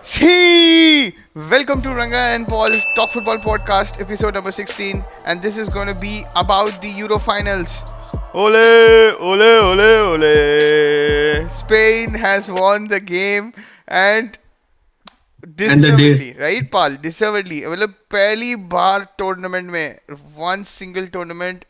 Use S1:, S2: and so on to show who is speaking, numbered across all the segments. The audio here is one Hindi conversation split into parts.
S1: See, welcome to Ranga and Paul Talk Football Podcast, episode number 16, and this is going to be about the Euro finals. Ole, ole, ole, ole. Spain has won the game and
S2: And the day.
S1: deservedly, right, Paul? Deservedly. मतलब पहली बार tournament में one single tournament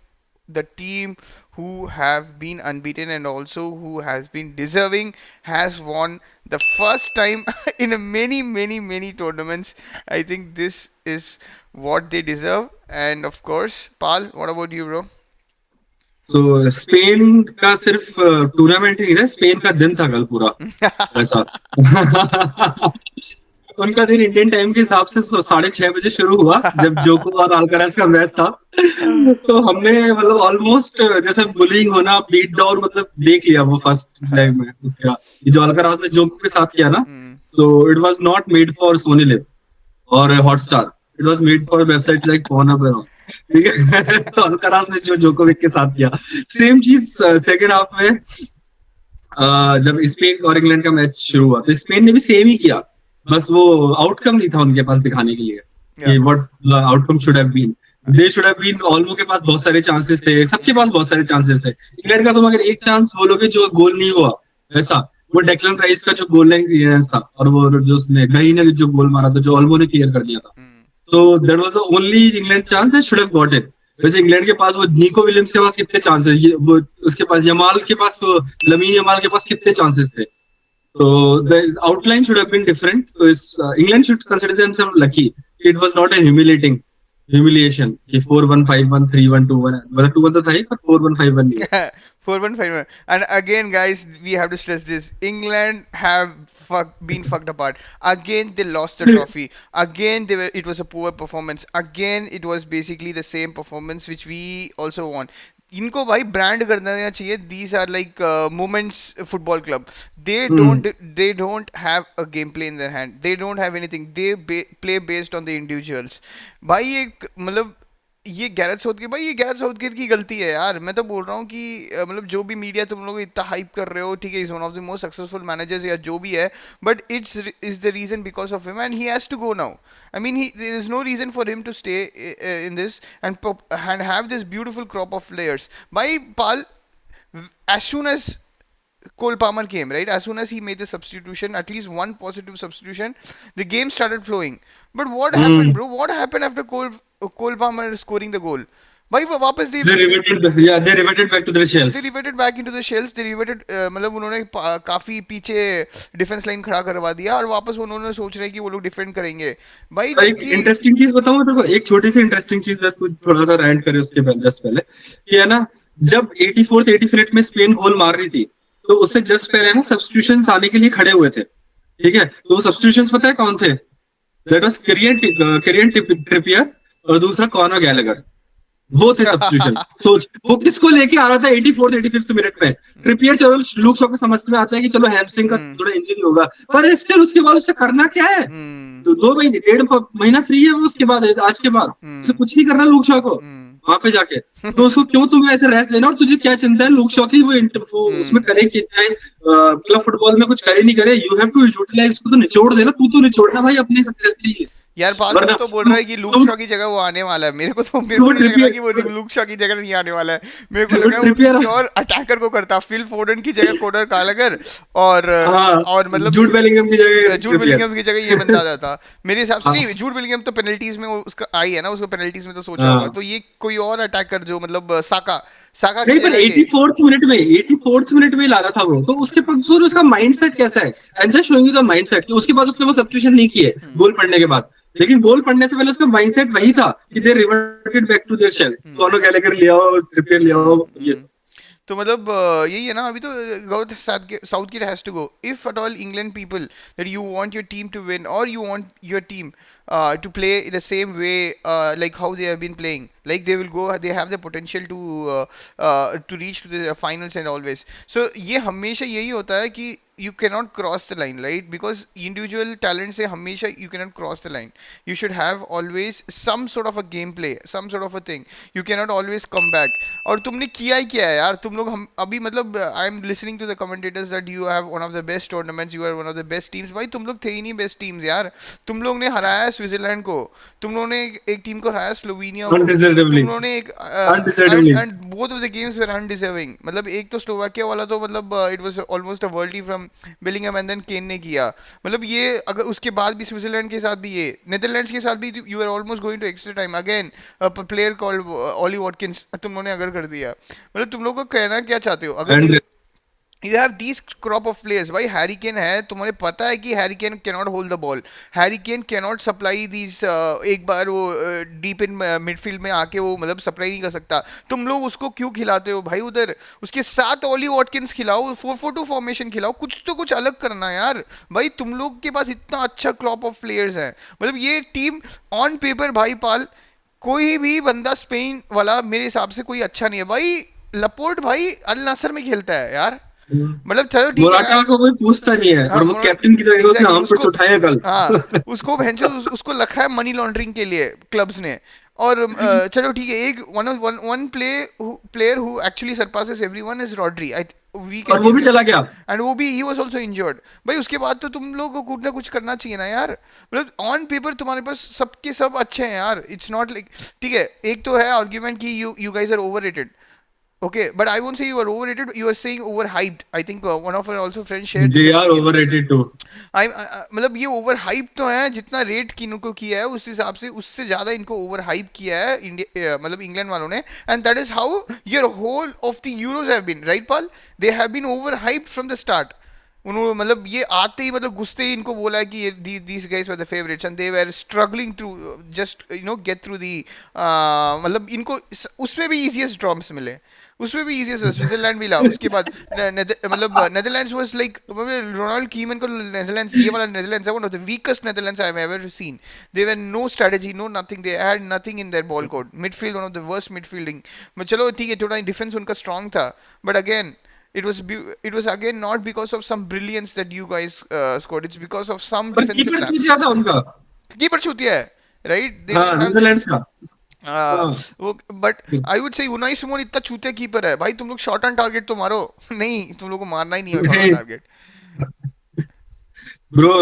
S1: the team who have been unbeaten and also who has been deserving has won the first time in a many tournaments. I think this is what they deserve. And of course, Paul, what about you, bro?
S2: So Spain का सिर्फ टूर्नामेंट ही नहीं था, स्पेन का दिन था कल पूरा ऐसा। उनका दिन इंडियन टाइम के हिसाब से 6:30 बजे शुरू हुआ जब जोको और अल्काराज का मैच था। तो हमने मतलब ऑलमोस्ट जैसे बुलिंग होना, बीट डाउन मतलब देख लिया वो फर्स्ट लाइव में। उसका ये जो अल्काराज ने जोको के साथ किया ना, so it was not made for Sony LIV और Hotstar, it was made for website like Pornhub. ठीक है। तो अल्काराज ने जो जोकोविक के साथ किया, सेम चीज सेकंड हाफ में जब स्पेन और इंग्लैंड का मैच शुरू हुआ तो स्पेन ने भी सेम ही किया, बस वो आउटकम नहीं था उनके पास दिखाने के लिए कि what the outcome should have been. They should have been, Olmo के पास बहुत सारे चांसेस थे, सबके पास बहुत सारे चांसेस थे। इंग्लैंड का तुम अगर एक चांस बोलोगे जो गोल नहीं हुआ ऐसा, वो डेक्लन राइस का जो गोल लाइन क्लियरेंस था, और वो जो उसने गही ने जो गोल मारा था जो ऑल्मो ने क्लियर कर दिया था। तो that was the only England chance that should have got it. वैसे इंग्लैंड के पास वो निको विलियम्स के पास कितने चांसेस, ये वो उसके पास यमाल के पास, लमीन यमाल के पास कितने चांसेस थे। तो the outline should have been different. तो इस England should consider themselves lucky, it was not a humiliation कि 4-1 5-1 3-1 2-1, मतलब 2-1 तो था ही पर 4-1 5-1 नहीं।
S1: 4-1-5-1. And again, guys, we have to stress this: England have been fucked apart. Again, they lost the trophy. Again, it was a poor performance. Again, it was basically the same performance which we also won. इनको भाई ब्रांड कर देना चाहिए. These are like moments football club. They don't have a gameplay in their hand. They don't have anything. They play based on the individuals. भाई एक मतलब ये गैरेथ साउथगेट, भाई ये गैरेथ साउथगेट की गलती है यार. मैं तो बोल रहा हूँ कि मतलब जो भी मीडिया तुम लोग इतना हाइप कर रहे हो, ठीक है, is one of the most successful managers या जो भी है, but it's is the reason because of him and he has to go now. I mean he there is no reason for him to stay in this and have this beautiful crop of players. भाई pal, as soon as Cole Palmer came, right? As soon as he made the substitution, at least one positive substitution, the game started flowing. But what happened, bro? What happened after Cole Palmer scoring the goal? भाई वो वापस
S2: they reverted back to their
S1: they
S2: shells.
S1: reverted back into the shells. They reverted मतलब उन्होंने काफी पीछे डिफेंस लाइन खड़ा करवा दिया और वापस उन्होंने सोच रहे हैं कि वो लोग डिफेंड करेंगे भाई,
S2: और एक
S1: जबकि
S2: इंटरेस्टिंग चीज बताऊं मैं तेरे को, एक छोटी सी इंटरेस्टिंग चीज है, तू थोड़ा सा रैंट करे उसके जस्ट पहले, कि है ना, जब 84th 85 मिनट में स्पेन गोल मार रही थी तो उससे जस्ट पहले ना सब्स्टिट्यूशंस आने के लिए खड़े हुए थे। ठीक है, तो वो सब्स्टिट्यूशंस पता है कौन थे? दैट वाज किरियन ट्रिपियर और दूसरा कॉनर गैलेगर। वो थे सब्स्टिट्यूशन। सोच वो किसको लेके आ रहा था 84th 85th मिनट में। ट्रिपियर चलो लूक शॉ को समझ में आता है कि चलो हैमस्ट्रिंग का थोड़ा इंजरी होगा, पर स्टिल उसके बाद उससे करना क्या है? तो 2 महीने 1.5 महीना फ्री है वो, उसके बाद आज के बाद उसे कुछ नहीं करना लूक शॉ को वहां पे जाके। तो उसको क्यों तुम्हें ऐसे रेस्ट लेना, और तुझे क्या चिंता है लूक शॉ की? वो उसमें करे कि क्लब फुटबॉल में कुछ करे नहीं करे, यू हैव टू यूटिलाइज उसको, तो निचोड़ देना, तू तो निचोड़ना भाई अपने सक्सेस के लिए।
S1: यार बाल तो बोल रहा है कि लूक शॉ की जगह वो आने वाला है. मेरे को नहीं लग रहा कि वो लूक शॉ की जगह नहीं आने वाला है. मेरे को लगा वो किसी और अटैकर को करता, फिल फोर्डन की जगह कोडर कालागर और मतलब
S2: जूड बेलिंगम
S1: की जगह ये बंदा जाता मेरे हिसाब से. नहीं, जूड बेलिंगम तो पेनल्टीज में उसका आई है ना, उसको पेनल्टीज में तो सोचा होगा. तो ये कोई और अटैकर जो मतलब साका
S2: नहीं, पर 84th मिनट में ला रहा था वो, तो उसके पास उसका माइंडसेट कैसा है? I am just showing you the mindset कि उसके बाद उसने वो सब्स्टिट्यूशन नहीं किए गोल पड़ने के बाद, लेकिन गोल पड़ने से पहले उसका माइंडसेट वही था कि they reverted back to their shell. Conor Gallagher ले आओ, ट्रिपियर ले आओ, ये सब।
S1: तो मतलब यही है ना. अभी तो गौत Southgate has to go. If at all England people that you want your team to win और you want your team to play the same way like how they have been playing, Like they will go, they have the potential to reach to the finals and always. So ये हमेशा यही होता है कि you cannot cross the line, right? Because individual talent से हमेशा you cannot cross the line. You should have always some sort of a gameplay, some sort of a thing. You cannot always come back. और तुमने किया ही क्या है यार? तुम लोग हम अभी मतलब I am listening to the commentators that you have one of the best tournaments, you are one of the best teams. भाई तुम लोग थे ही नहीं बेस्ट टीम्स यार. तुम लोग ने हराया स्विट्जरलैंड को, तुम लोगों ने एक टीम को हराया स्लोवेनिया को, तुम
S2: अनडिजर्वेबली,
S1: लोगों ने एक
S2: undeservedly.
S1: And both of the games were undeserving. मतलब एक तो स्लोवाकिया वाला तो मतलब it was almost a worldie from Bellingham and then Kane ने किया. मतलब ये अगर उसके बाद भी स्विट्जरलैंड के साथ भी, ये नेदरलैंड्स के साथ भी you are almost going to extra time again. Player called Ollie Watkins तुम लोगों ने अगर कर दिया. मतलब तुम लोग को कहना क्या चाहते हो? अगर
S2: and
S1: you have these crop of players. भाई हैरी केन है, तुम्हें पता है कि Harry cane cannot hold the ball, Harry Kane cannot supply these एक बार वो डीप इन मिडफील्ड में आके वो मतलब सप्लाई नहीं कर सकता. तुम लोग उसको क्यों खिलाते हो भाई उधर? उसके साथ ओली वॉटकिंस खिलाओ, 4-4-2 फॉर्मेशन खिलाओ, कुछ तो कुछ अलग करना यार. भाई तुम लोग के पास इतना अच्छा क्रॉप ऑफ प्लेयर्स है. मतलब ये टीम ऑन पेपर भाई पाल, कोई भी बंदा स्पेन वाला मेरे हिसाब से कोई अच्छा नहीं है भाई. लपोर्ट भाई अल नासर में खेलता है यार. मतलब चलो ठीक है.
S2: मोराटा को कोई पूछता नहीं है,
S1: हाँ
S2: और वो कैप्टन की तरह उसने
S1: एग्जैक्टली
S2: आम पर
S1: उसको,
S2: उठाया कल।
S1: हाँ उसको भैंसो उसको रखा है मनी लॉन्ड्रिंग के लिए क्लब्स ने. और चलो ठीक है, एक one player who actually surpasses everyone is Rodri. I we
S2: और
S1: कैन
S2: वो भी
S1: गिव.
S2: चला गया।
S1: एंड वो भी ही वाज आल्सो इंजर्ड. भाई उसके बाद तो तुम लोग को कुछ ना कुछ करना चाहिए ना यार. मतलब ऑन पेपर तुम्हारे पास सबके सब अच्छे हैं यार. इट्स नॉट लाइक, ठीक है एक तो है आर्ग्यूमेंट कि you guys are overrated. Okay, but I won't say you are overrated. You are saying overhyped. I think one of our also friends shared
S2: they
S1: this
S2: are
S1: opinion.
S2: Overrated too.
S1: मतलब ये ओवर हाइप तो है, जितना रेट इनको किया है उस हिसाब से उससे ज्यादा इनको ओवर हाइप किया है इंडिया मतलब इंग्लैंड वालों ने. And that is how your whole of the Euros have been, right pal? They have been over hype from the start. उन्होंने मतलब ये आते ही मतलब घुसते ही इनको बोला है कि these guys were the favourites and they were struggling through just get through the. मतलब इनको उसमें भी इजीएस्ट ड्रॉप्स मिले, उसमें भी इजीएस्ट. स्विट्जरलैंड भी ला, उसके बाद मतलब Netherlands was like Ronald Koeman को नेदरलैंड्स, ये वाला नेदरलैंड्स है one of the weakest Netherlands I have ever seen. They were no strategy, no nothing, they had nothing in their ball code. Midfield one of the worst midfielding. चलो ठीक है थोड़ा डिफेंस उनका स्ट्रांग था, but again it was again not because of some brilliance that you guys scored. It's because of some
S2: पर
S1: defensive
S2: कीपर
S1: lapse.
S2: चूतिया था उनका।
S1: कीपर छूतिया है, right? They
S2: हाँ,
S1: don't have this.
S2: नीदरलैंड्स का। हाँ।
S1: वो but I would say Unai Simone इतना छूतिया कीपर है भाई. तुम लोग शॉट ऑन टारगेट तो मारो. नहीं तुम लोग को मारना ही नहीं है शॉट ऑन
S2: नहीं
S1: target.
S2: Bro,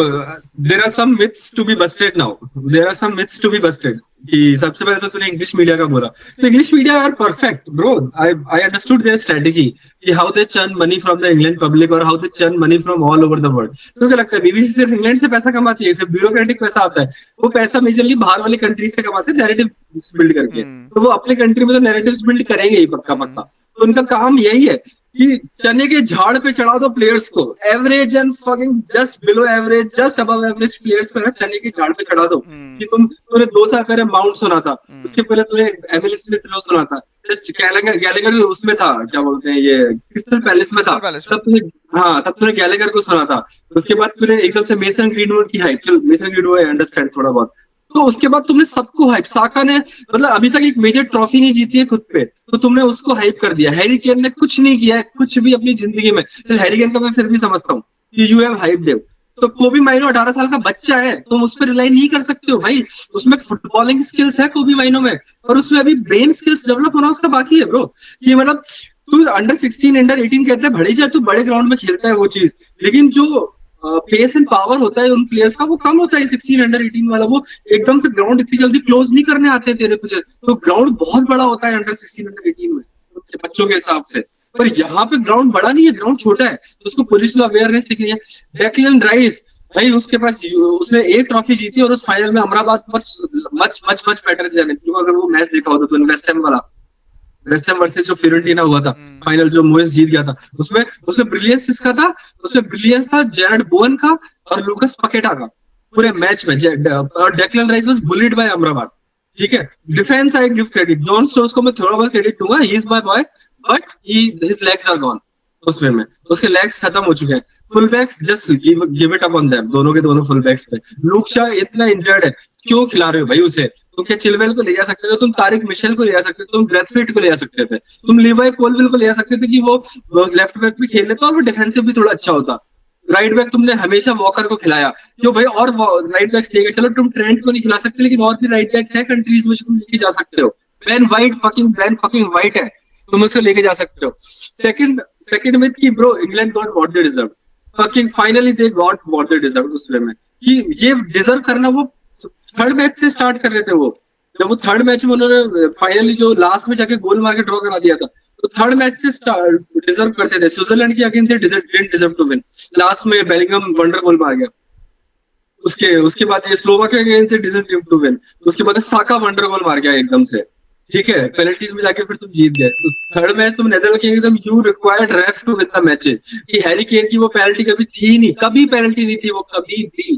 S2: there are some myths to be busted now. There are some myths to be busted. कि सबसे पहले तो तूने इंग्लिश मीडिया का बोला, तो English media are perfect bro. I understood their strategy कि how they churn money from the England public और how they churn money from all over the world. तो क्या लगता है बीबीसी सिर्फ इंग्लैंड से पैसा कमाती है? सिर्फ ब्यूरोक्रेटिक पैसा आता है? वो पैसा मेजरली बाहर वाली कंट्रीज से कमाते हैं नैरेटिव बिल्ड करके। तो वो अपने कंट्री में तो नैरेटिव्स बिल्ड करेंगे ही पक्का पक्का। तो उनका काम यही है कि चने के झाड़ पे चढ़ा दो प्लेयर्स को, average and fucking just below average, just above average players को ना चने के झाड़ पे चढ़ा दो। कि तूने 2 साल पहले माउंट सुना था, उसके पहले तूने एमिल स्मिथ रो सुना था, गैलेगर गैलेगर उसमें था, क्या बोलते हैं ये, क्रिस्टल पैलेस में था,
S1: क्रिस्टल पैलेस.
S2: तब तूने, हाँ तब तूने गैलेगर को सुना था। उसके बाद तूने एकदम से मेसन ग्रीनवुड की हाइप, चल मेसन ग्रीनवुड आई अंडरस्टैंड थोड़ा बहुत, तो उसके बाद तुमने सबको हाइप, साका ने मतलब अभी तक एक मेजर ट्रॉफी नहीं जीती है खुद पे, तो तुमने उसको हाइप कर दिया। हैरी केन ने कुछ नहीं किया है, कुछ भी अपनी जिंदगी में। चल हैरी केन का मैं फिर भी समझता हूँ कि यू हैव हाइप देव। तो कोबी माइनो 18 साल का बच्चा है, तुम उस पर रिलाई नहीं कर सकते हो भाई। उसमें फुटबॉलिंग स्किल्स है कोबी माइनो में, और उसमें अभी ब्रेन स्किल्स डेवलप होना उसका बाकी है ब्रो। कि मतलब तू अंडर 16 अंडर 18 कहते हैं भड़ी जाए, तू बड़े ग्राउंड में खेलता है वो चीज, लेकिन जो पेस एंड पावर होता है उन प्लेयर्स का वो कम होता है 16 अंडर 18 वाला। वो एकदम से ग्राउंड इतनी जल्दी क्लोज नहीं करने आते तेरे कुछ, तो ग्राउंड बहुत बड़ा होता है अंडर 16 अंडर 18 में बच्चों के हिसाब से। पर यहाँ पे ग्राउंड बड़ा नहीं है, ग्राउंड छोटा है, तो उसको पोजिशनल अवेयरनेस सीखनी है। डेक्लन राइस भाई, उसके पास उसने एक ट्रॉफी जीती और उस फाइनल में अमराबाद पर मच मच मच बेटर जाने। क्योंकि अगर वो मैच देखा होता तो वेस्ट हैम वाला, वेस्ट हैम वर्सेस जो फियोरेंटीना हुआ था फाइनल, जो मोइस जीत गया था, उसमें उसमें ब्रिलियंस किसका था? उसमें ब्रिलियंस था जेरड बोवन का और लूकस पकेटा का पूरे मैच में। और Declan Rice was bullied by Amrabat. ठीक है, defence I give credit, John Stones को मैं थोड़ा बहुत क्रेडिट दूंगा, he is my boy, but his legs are gone. उसमें में उसके लेग्स खत्म हो चुके हैं। Full backs just give it up on them, दोनों के दोनों फुल बैक्स पे। लूक शॉ इतना इंजर्ड है, क्यों खिला रहे हो भाई उसे? तुम क्या चिलवेल को ले जा सकते थे, तुम तारिक मिशेल को ले जा सकते थे, तुम ब्रेथवेट को ले जा सकते थे, तुम लिवाई कोलविल को ले जा सकते थे कि वो लेफ्ट बैक भी खेल लेता और वो डिफेंसिव भी थोड़ा अच्छा होता। राइट बैक तुमने हमेशा वॉकर को खिलाया, क्यों भाई? और राइट बैक ठीक है, चलो तुम ट्रेंट को नहीं खिला सकते, लेकिन और भी राइट बैक्स है कंट्रीज में जो तुम लेके जा सकते हो। बेन फकिंग वाइट है, तुम उसको लेके जा सकते हो। सेकंड सेकंड में कि bro England got what they deserve, fucking finally they got what they deserve उस वे में, कि ये डिजर्व करना वो थर्ड मैच से स्टार्ट कर रहे थे वो। जब वो थर्ड मैच में उन्होंने फाइनली जो लास्ट में जाके गोल मार के ड्रॉ करा दिया था, तो थर्ड मैच से डिजर्व करते थे। स्विट्जरलैंड के against they didn't deserve to win, last में बेलिंगम वंडर गोल मार गया। उसके उसके बाद ये स्लोवाकिया के अगेंस्ट डिडंट टू विन, उसके बाद साका वंडर गोल मार गया एकदम से। ठीक है, पेनल्टीज में जाके फिर तुम जीत गए। उस थर्ड मैच तुम नेदरलैंड के एकदम you required ref to win the match, कि हैरी केन की वो पेनल्टी कभी थी नहीं, कभी पेनल्टी नहीं थी वो, कभी भी।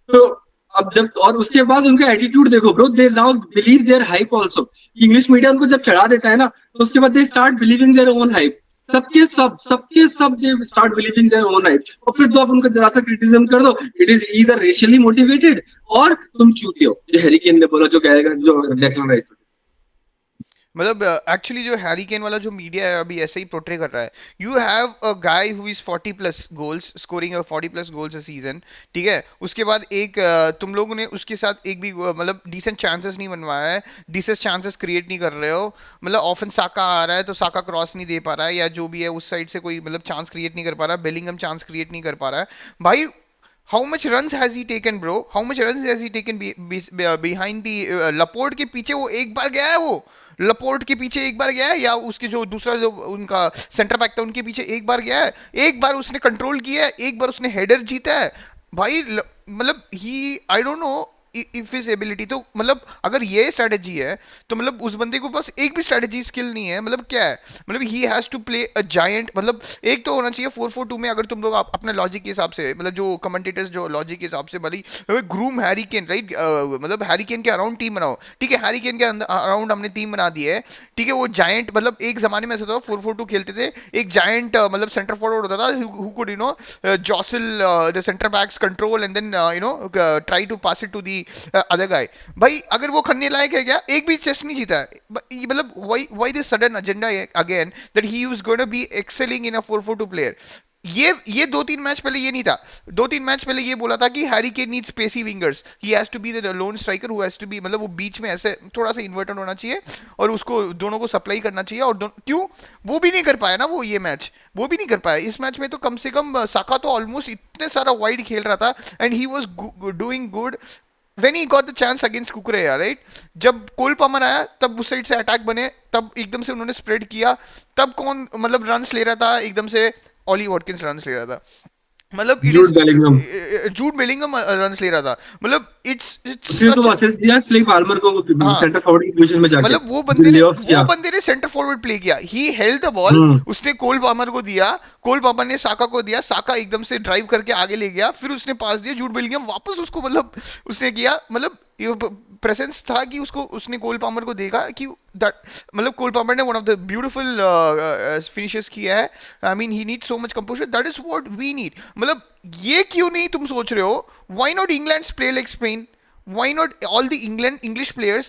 S2: तो अब जब, और उसके बाद उनका एटीट्यूड देखो bro, they now believe their hype also. English media उनको जब चढ़ा देता है ना, तो उसके बाद they start believing their own hype. सबके सब they start believing their own hype, और फिर तो आप उनका जरा सा क्रिटिसिज्म कर दो, it is either racially motivated और तुम चूतिए हो, जो हैरी केन ने बोला, जो कहेगा, जो डेक्लन राइस।
S1: मतलब एक्चुअली जो हैरी केन वाला जो मीडिया है अभी ऐसे ही पोर्ट्रे कर रहा है। You have a guy who is 40 plus goals, scoring 40 plus goals a season, ठीक है। उसके बाद एक तुम लोगों ने उसके साथ एक भी मतलब डिसेंट चांसेस नहीं बनवाया है, डिसेंट चांसेस क्रिएट नहीं कर रहे हो। मतलब ऑफन साका आ रहा है तो साका क्रॉस नहीं दे पा रहा है, या जो भी है उस साइड से कोई मतलब चांस क्रिएट नहीं कर पा रहा है, बेलिंगम चांस क्रिएट नहीं कर पा रहा है भाई। How much run has he taken bro, how much run has he taken behind the Laporte के पीछे? वो एक बार गया है, वो लपोर्ट के पीछे एक बार गया है, या उसके जो दूसरा जो उनका सेंटर बैक था उनके पीछे एक बार गया है? एक बार उसने कंट्रोल किया है, एक बार उसने हेडर जीता है भाई। मतलब he I don't know if his ability, तो मतलब अगर ये स्ट्रेटेजी है तो मतलब उस बंदे को पास एक भी स्ट्रेटेजी स्किल नहीं है। मतलब क्या है, मतलब he has to play a giant. मतलब एक तो होना चाहिए 4-4-2 में, अगर तुम लोग अपने लॉजिक के हिसाब से, मतलब जो कमेंटेटर्स जो लॉजिक के हिसाब से भले ग्रूम हैरी केन, राइट, मतलब हैरी केन के अराउंड टीम बनाओ, ठीक है। हैरी केन के अराउंड हमने टीम बना दी है, ठीक है। वो जायंट, मतलब एक जमाने में ऐसा था 4-4-2 खेलते थे, एक जायंट मतलब सेंटर फॉरवर्ड होता था who could jostle the centre backs control and then try to pass it to the other guy. भाई अगर वो खन्ने लायक है क्या? एक भी चेस नहीं जीता है। मतलब why this sudden agenda again that he was gonna be excelling in a 4-4-2 player? ये 2-3 मैच पहले ये नहीं था। 2-3 मैच पहले ये बोला था कि Harry Kane needs spacey wingers, he has to be the lone striker who has to be, मतलब वो बीच में ऐसे थोड़ा सा इन्वर्टेड होना चाहिए और उसको दोनों को सप्लाई करना चाहिए। और क्यों वो भी नहीं कर पाया ना, वो ये मैच वो भी नहीं कर पाया। इस मैच में तो कम से कम साका तो ऑलमोस्ट इतने सारा वाइड खेल रहा था and he was doing good when he got the chance against Cucurella, right. जब कोल पामर आया तब उस साइड से अटैक बने, तब एकदम से उन्होंने स्प्रेड किया, तब कौन मतलब रन्स ले रहा था एकदम से? ऑली वॉटकिंस रन्स ले रहा था। मतलब it
S2: Jude
S1: is
S2: Bellingham,
S1: Jude Bellingham runs ले रहा था। मतलब इट्स
S2: उसने तो
S1: सच।
S2: असिस्ट दिया स्लेक पाल्मर को
S1: हाँ,
S2: सेंटर फॉरवर्ड की पोजीशन में जाके,
S1: मतलब
S2: जो ले ऑफ
S1: वो
S2: किया।
S1: बंदे ने सेंटर फॉरवर्ड प्ले किया, ही हेल्ड द बॉल,
S2: हम्म।
S1: उसने कोल पामर को दिया, कोल पामर ने साका को दिया, साका एकदम से ड्राइव करके आगे ले गया, फिर उसने पास दिया जूड बेलिंगम वापस उसको, मतलब उसने किया, मतलब प्रेजेंस था कि उसको उसने कोल पामर को देखा कि दैट, मतलब कोल पामर ने one of the beautiful finishes किया है। I mean he need so much composure, that is what we need. मतलब ये क्यों नहीं तुम सोच रहे हो why not England play like Spain? Why not all the English players?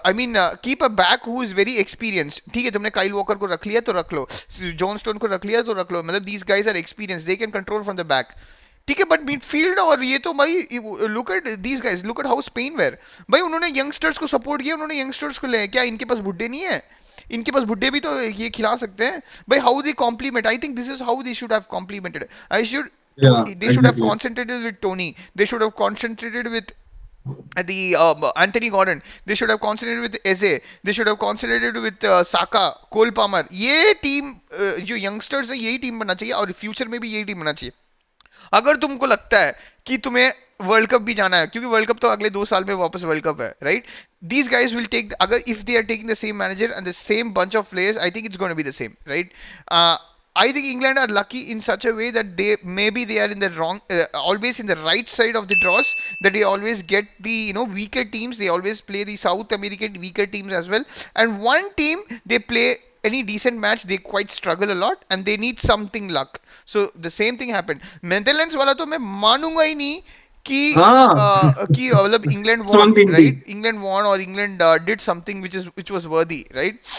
S1: I mean, keep a back who is very experienced. ठीक है, तुमने काइल वॉकर को रख लिया तो रख लो, जॉन स्टोन को रख लिया तो रख लो, मतलब these guys are experienced, they can control from the back, ठीक है। बट मिडफील्ड और ये तो भाई, look at these guys, look at how Spain were. भाई उन्होंने यंगस्टर्स को सपोर्ट किया, उन्होंने यंगस्टर्स को ले, क्या इनके पास बुड्ढे नहीं है? इनके पास बुड्ढे भी तो ये खिला सकते हैं भाई। How they complement, I think this is how they should have complemented. I should
S2: yeah
S1: they should have
S2: exactly.
S1: concentrated with Tony. They should have concentrated with the Anthony Gordon. They should have concentrated with Eze. They should have concentrated with Saka, Cole Palmer. ये टीम जो यंगस्टर्स है यही टीम बनना चाहिए और फ्यूचर में भी यही टीम बनना चाहिए। अगर तुमको लगता है कि तुम्हें वर्ल्ड कप भी जाना है, क्योंकि वर्ल्ड कप तो अगले 2 साल में वापस वर्ल्ड कप है, right. These guys will take, अगर if they are taking the same manager and the same bunch of players, I think it's gonna be the same, right. I think England are lucky in such a way that they are in the wrong, always in the right side of the draws, that they always get the weaker teams. They always play the South American weaker teams as well, and one team they play any decent match they quite struggle a lot and they need something luck. So the same thing happened. Netherlands वाला तो मैं मानूंगा ही नहीं कि
S2: हाँ
S1: कि मतलब इंग्लैंड
S2: स्ट्रॉन्ग
S1: won,
S2: टीम थी।
S1: right? England won, or England did something which was worthy, right?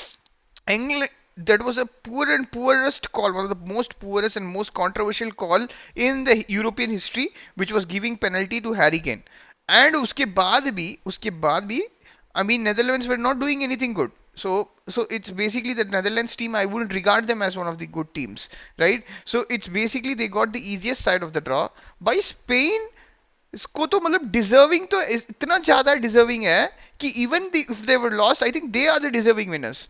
S1: England, that was a poor and poorest call, one of the most poorest and most controversial call in the European history, which was giving penalty to Harry Kane. And उसके बाद भी I mean, Netherlands were not doing anything good. So it's basically the Netherlands team. I wouldn't regard them as one of the good teams, right? So it's basically they got the easiest side of the draw by Spain. इसको तो मतलब डिजर्विंग तो इतना ज्यादा डिजर्विंग है कि even if they were lost, I think they are the deserving winners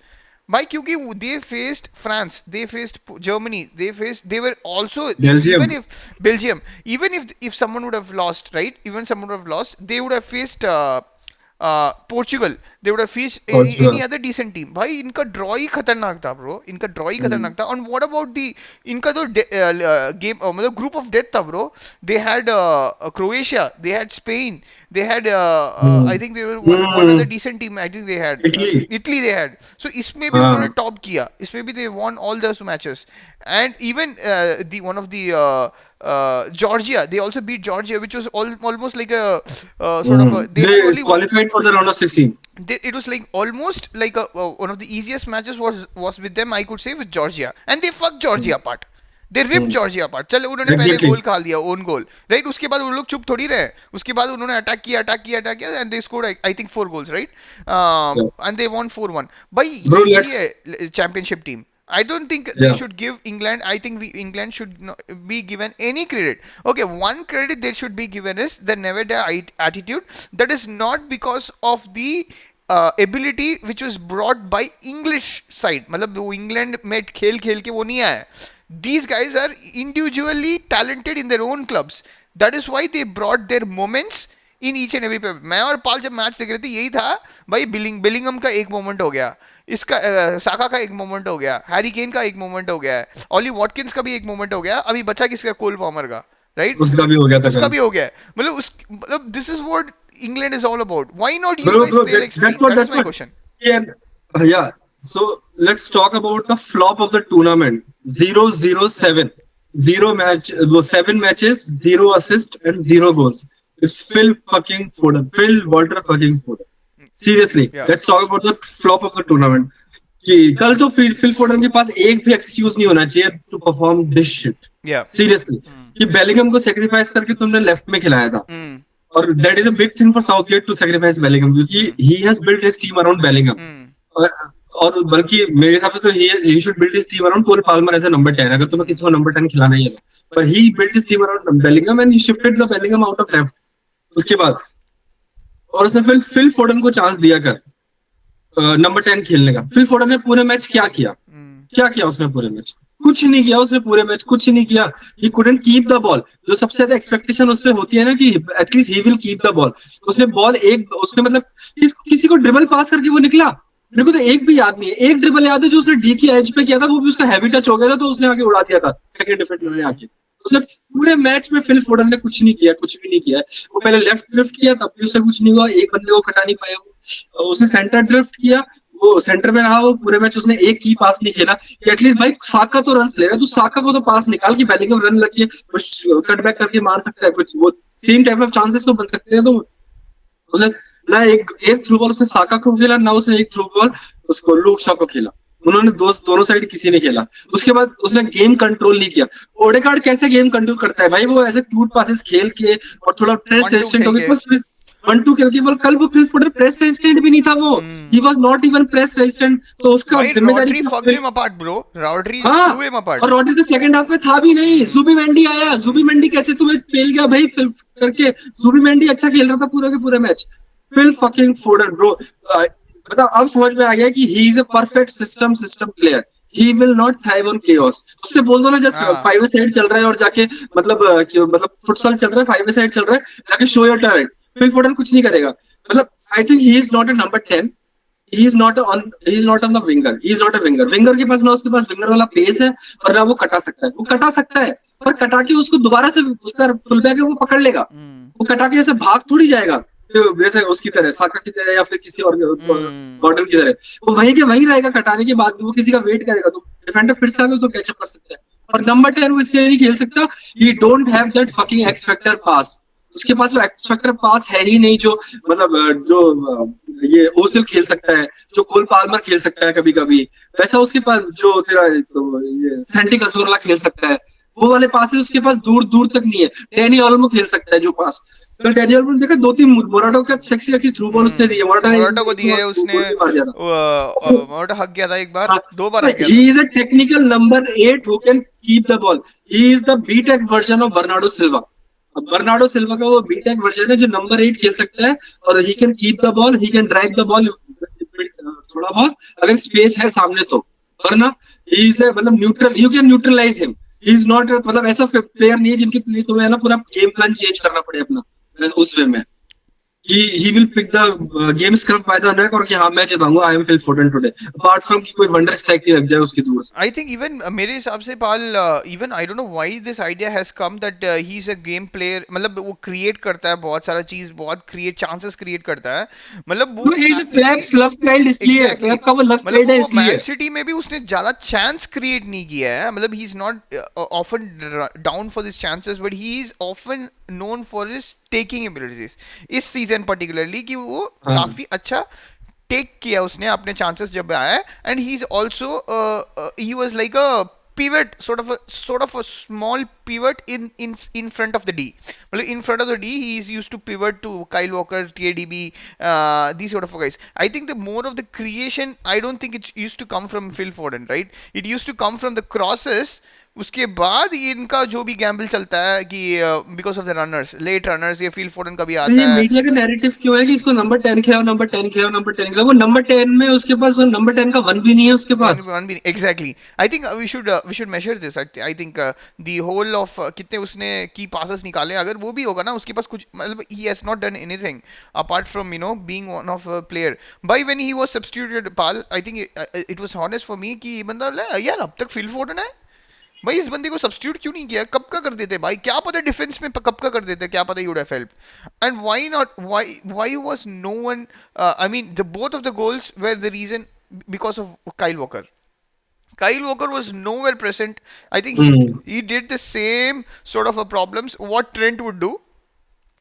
S1: भाई, क्योंकि they faced France, they faced Germany, they were also,
S2: Belgium.
S1: Even if Belgium, even if someone would have lost, right? Even someone would have lost, they would have faced Portugal. They would have faced any
S2: Portugal.
S1: other decent team. भाई इनका ड्रॉ ही खतरनाक था ब्रो, इनका ड्रॉ ही खतरनाक था. और व्हाट अबाउट दी, इनका तो गेम मतलब ग्रुप ऑफ डेथ था bro. They had Croatia, they had Spain, they had I think they were one other decent team, I think they had
S2: Italy.
S1: Italy they had. So इसमें भी उन्होंने
S2: हाँ
S1: टॉप किया, इसमें भी they won all those matches. And even the one of the Georgia, they also beat Georgia, which was almost like a sort of a, they had
S2: they
S1: only
S2: qualified for the round of 16।
S1: it was like almost like one of the easiest matches was with them, I could say, with Georgia, and they fucked Georgia apart. They ripped Georgia apart. चलो उन्होंने पहले
S2: एग्जैक्टली।
S1: गोल खा दिया, ओन गोल, राइट? उसके बाद वो लोग चुप थोड़ी रहे, उसके बाद उन्होंने अटैक किया and they scored I think 4 goals, right? And they won 4-1. भाई
S2: ब्रो
S1: यही
S2: लेट्स।
S1: है championship team. I don't think they
S2: या
S1: should give England. I think England should not be given any credit. Okay, one credit they should be given is the never die attitude. That is not because of the ability which was brought by English side. मतलब वो England में खेल खेल के वो नहीं आया. These guys are individually talented in their own clubs. That is why they brought their moments in each and every पे. मैं और पाल जब मैच देख रहे थे, यही था भाई. बिलिंगम का एक मोमेंट हो गया, इसका साका का एक मोमेंट हो गया, हैरी केन का एक मोमेंट हो गया है, ऑली वॉटकिंस का भी एक मोमेंट हो गया, अभी बचा किसका, कोल पॉमर का, राइट?
S2: उसका भी हो गया था
S1: उसका
S2: कल।
S1: भी हो गया है. मतलब this is what England is all about. Why not you
S2: Bro,
S1: guys
S2: bro,
S1: play like Spain?
S2: that's what,
S1: that is
S2: that's
S1: my
S2: what.
S1: Question.
S2: Yeah, yeah. So let's talk about the flop of the tournament. 0-0-7. Zero match, 7 matches, zero assist and zero goals. It's Phil fucking Foden. Phil Walter fucking Foden. Seriously,
S1: या
S2: let's talk about the flop of the tournament. कि कल तो फिल फोर्डन के पास एक भी एक्सक्यूज नहीं होना चाहिए टू परफॉर्म दिस शिट.
S1: या
S2: सीरियसली, कि बेलिंगम को सेक्रीफाइस करके तुमने लेफ्ट में खिलाया था. और that is a big thing for Southgate to sacrifice Bellingham, क्योंकि he has built his team around Bellingham. और बल्कि मेरे हिसाब से तो he should build his team around Cole Palmer as a number 10, अगर तुम्हें किसी को नंबर 10 खिलाना ही है. पर he built his team around Bellingham and he shifted the Bellingham out of left. उसके बाद और उसने फिल फोर्डन को चांस दिया कर नंबर 10 खेलने का. फिल फोर्डन ने पूरे मैच क्या किया? क्या किया उसने पूरे मैच? कुछ नहीं किया उसने पूरे मैच, कुछ नहीं किया. He couldn't keep the ball. जो सबसे ज्यादा एक्सपेक्टेशन उससे होती है ना कि at least he will keep the ball. उसने बॉल एक, उसने मतलब किसी को ड्रिबल पास करके वो निकला. मेरे को तो एक भी याद नहीं है. एक ड्रिबल याद है जो उसने डी की एज पे किया था, वो भी उसका हैवी टच हो गया था तो उसने आगे उड़ा दिया था सेकंड डिफेंडर ने आके. उसने पूरे मैच में फिल फोर्डन ने कुछ नहीं किया, कुछ भी नहीं किया. वो पहले लेफ्ट ड्रिफ्ट किया, तब भी उससे कुछ नहीं हुआ. एक बंदे को कटा नहीं पाया वो. उसने सेंटर ड्रिफ्ट किया, वो सेंटर में रहा. वो पूरे मैच उसने एक ही पास नहीं खेला कि एटलीस्ट भाई साका तो रन ले रहा है, तू साका को तो पास निकाल कि बेलिंगम रन लग के कुछ कट बैक करके मार सकता है कुछ. वो सेम टाइप ऑफ चांसेस तो बन सकते हैं. तो मतलब ना एक थ्रू बॉल उसने साका को खेला, ना उसने एक थ्रू बॉल उसको लूक शॉ को खेला. उन्होंने दोनों साइड किसी ने खेला. उसके बाद उसने गेम कंट्रोल नहीं किया. ओडेगार्ड कैसे गेम कंट्रोल करता है भाई? वो ऐसे क्यूट पासेस खेल के और थोड़ा प्रेस रेजिस्टेंट हो गया. 1-2 खेल के. कल वो फिल फोर्डन प्रेस रेजिस्टेंट भी नहीं था. वो he was not even press resistant. तो उसका जिम्मेदारी
S1: Rodri fucked him apart, bro. Rodri
S2: हाँ.
S1: threw him apart.
S2: और रॉड्री तो सेकंड हाफ में था भी नहीं. जुबीमेंडी आया. जुबीमेंडी कैसे तुम्हें पेल गया भाई फिल करके? जुबीमेंडी अच्छा खेल रहा था पूरा के पूरे match. Phil fucking Foden bro, मतलब अब समझ में आ गया कि he is a perfect system player. He will not thrive on chaos. उससे बोल दो ना जस्ट 5 साइड चल रहा है और जाके मतलब फुटसॉल चल रहा है, 5 साइड चल रहा है, जाके show your talent. Phil Foden कुछ नहीं करेगा. मतलब I think he is not a number 10. he is not on the winger. He is not a winger. Winger के पास ना उसके पास विंगर वाला पेस है और ना वो कटा सकता है. वो कटा सकता है पर कटा के उसको दोबारा से उसका फुल बैक है वो पकड़ लेगा. वो कटा के ऐसे भाग थोड़ी जाएगा जैसे उसकी तरह, साका की तरह या फिर किसी और गॉर्डन की तरह. वो वहीं के वहीं रहेगा. कटाने के बाद वो किसी का वेट करेगा तो डिफेंडर फिर से आके उसको कैचअप कर सकता है. और नंबर 10 वो इसलिए नहीं खेल सकता, he don't have that fucking X factor पास. उसके पास वो एक्स फैक्टर पास है ही नहीं, जो मतलब ये ओसिल खेल सकता है, जो कोल पाल्मर खेल सकता है कभी कभी, वैसा उसके पास जो तेरा तो ये सैंटी कजोरला खेल सकता है, वो वाले पासेस उसके पास दूर दूर तक नहीं है। डैनी ऑल्मो खेल सकता है जो पास, तो डैनी ऑल्मो ने देखा 2-3 मोराटा का सेक्सी सेक्सी थ्रू बॉल उसने दी है, मोराटा ने
S1: मोराटा को
S2: एक
S1: दिए
S2: बार
S1: उसने,
S2: गोल भी मार दिया था।
S1: मोराटा हक गया था एक बार,
S2: हाँ,
S1: 2 बार
S2: तो
S1: हक गया
S2: he
S1: था।
S2: is a technical number 8 who can keep the ball. He is the B-Tech version of Bernardo Silva. अब बर्नार्डो सिल्वा का वो बीटेक वर्जन है जो नंबर 8 खेल सकता है, और he can keep the ball, he can drive the ball थोड़ा बहुत अगर स्पेस है सामने तो, वरना ही इज मतलब neutral, you can neutralise him. He is not मतलब ऐसा प्लेयर नहीं है जिनके लिए तुम्हें ना पूरा गेम प्लान चेंज करना पड़े अपना उस वे में। he will pick the game scrum by the neck, और कि हाँ मैं जिताऊंगा, I am Phil Foden today, apart from कि कोई वंडर स्ट्राइक ही लग जाए उसकी दूर से।
S1: I think even मेरे हिसाब से पाल, even I don't know why this idea has come that he is a game player, मतलब वो create करता है बहुत सारा चीज, बहुत create chances create करता है, मतलब
S2: तो
S1: वो
S2: he is a
S1: actually
S2: Pep's love child, इसलिए
S1: एग्जैक्टली
S2: पेप का वो लव
S1: मतलब
S2: चाइल्ड है
S1: वो मैन
S2: इसलिए।
S1: सिटी में भी उसने ज्यादा चांस क्रिएट नहीं किया है, मतलब ही is not often down for this chances, but he is often known for his taking abilities, इस सीजन पर्टिकुलरली कि वो
S2: हाँ।
S1: काफी अच्छा टेक किया उसने अपने चांसेस जब आया, and he is also he was like a pivot, sort of a small pivot in front of the D. Well, in front of the D, he is used to pivot to Kyle Walker, TADB, these sort of guys. I think the more of the creation, I don't think it used to come from Phil Foden, right? It used to come from the crosses. उसके बाद इनका जो भी गैम्बल चलता है कि because of the runners, late runners, ये फील फोर्डन कभी
S2: तो ये
S1: आता है।
S2: मीडिया का नैरेटिव क्यों है कि इसको नंबर 10 खेलो, नंबर 10 खेलो, नंबर 10 खेलो, वो नंबर 10 में उसके पास नंबर 10 का वन भी नहीं है उसके
S1: वन
S2: पास।
S1: वन भी exactly. I think we should measure this, I think the whole of कितने उसने की पासेस निकाले, अगर वो भी होगा ना उसके पास कुछ, मतलब he has not done anything apart from being one of player by when he was substituted Pal. I think it was honest for me कि ये बंदा यार अब तक फिल फोर्डन है भाई, इस बंदे को सब्स्टिट्यूट क्यों नहीं किया, कब का कर देते भाई, क्या पता डिफेंस में कब का कर देते, क्या पता he would have help. And why not, why was no one, I mean the both of the goals were the reason because of Kyle Walker. Kyle Walker was nowhere present. I think
S2: hmm.
S1: he did the same sort of a problems what Trent would do.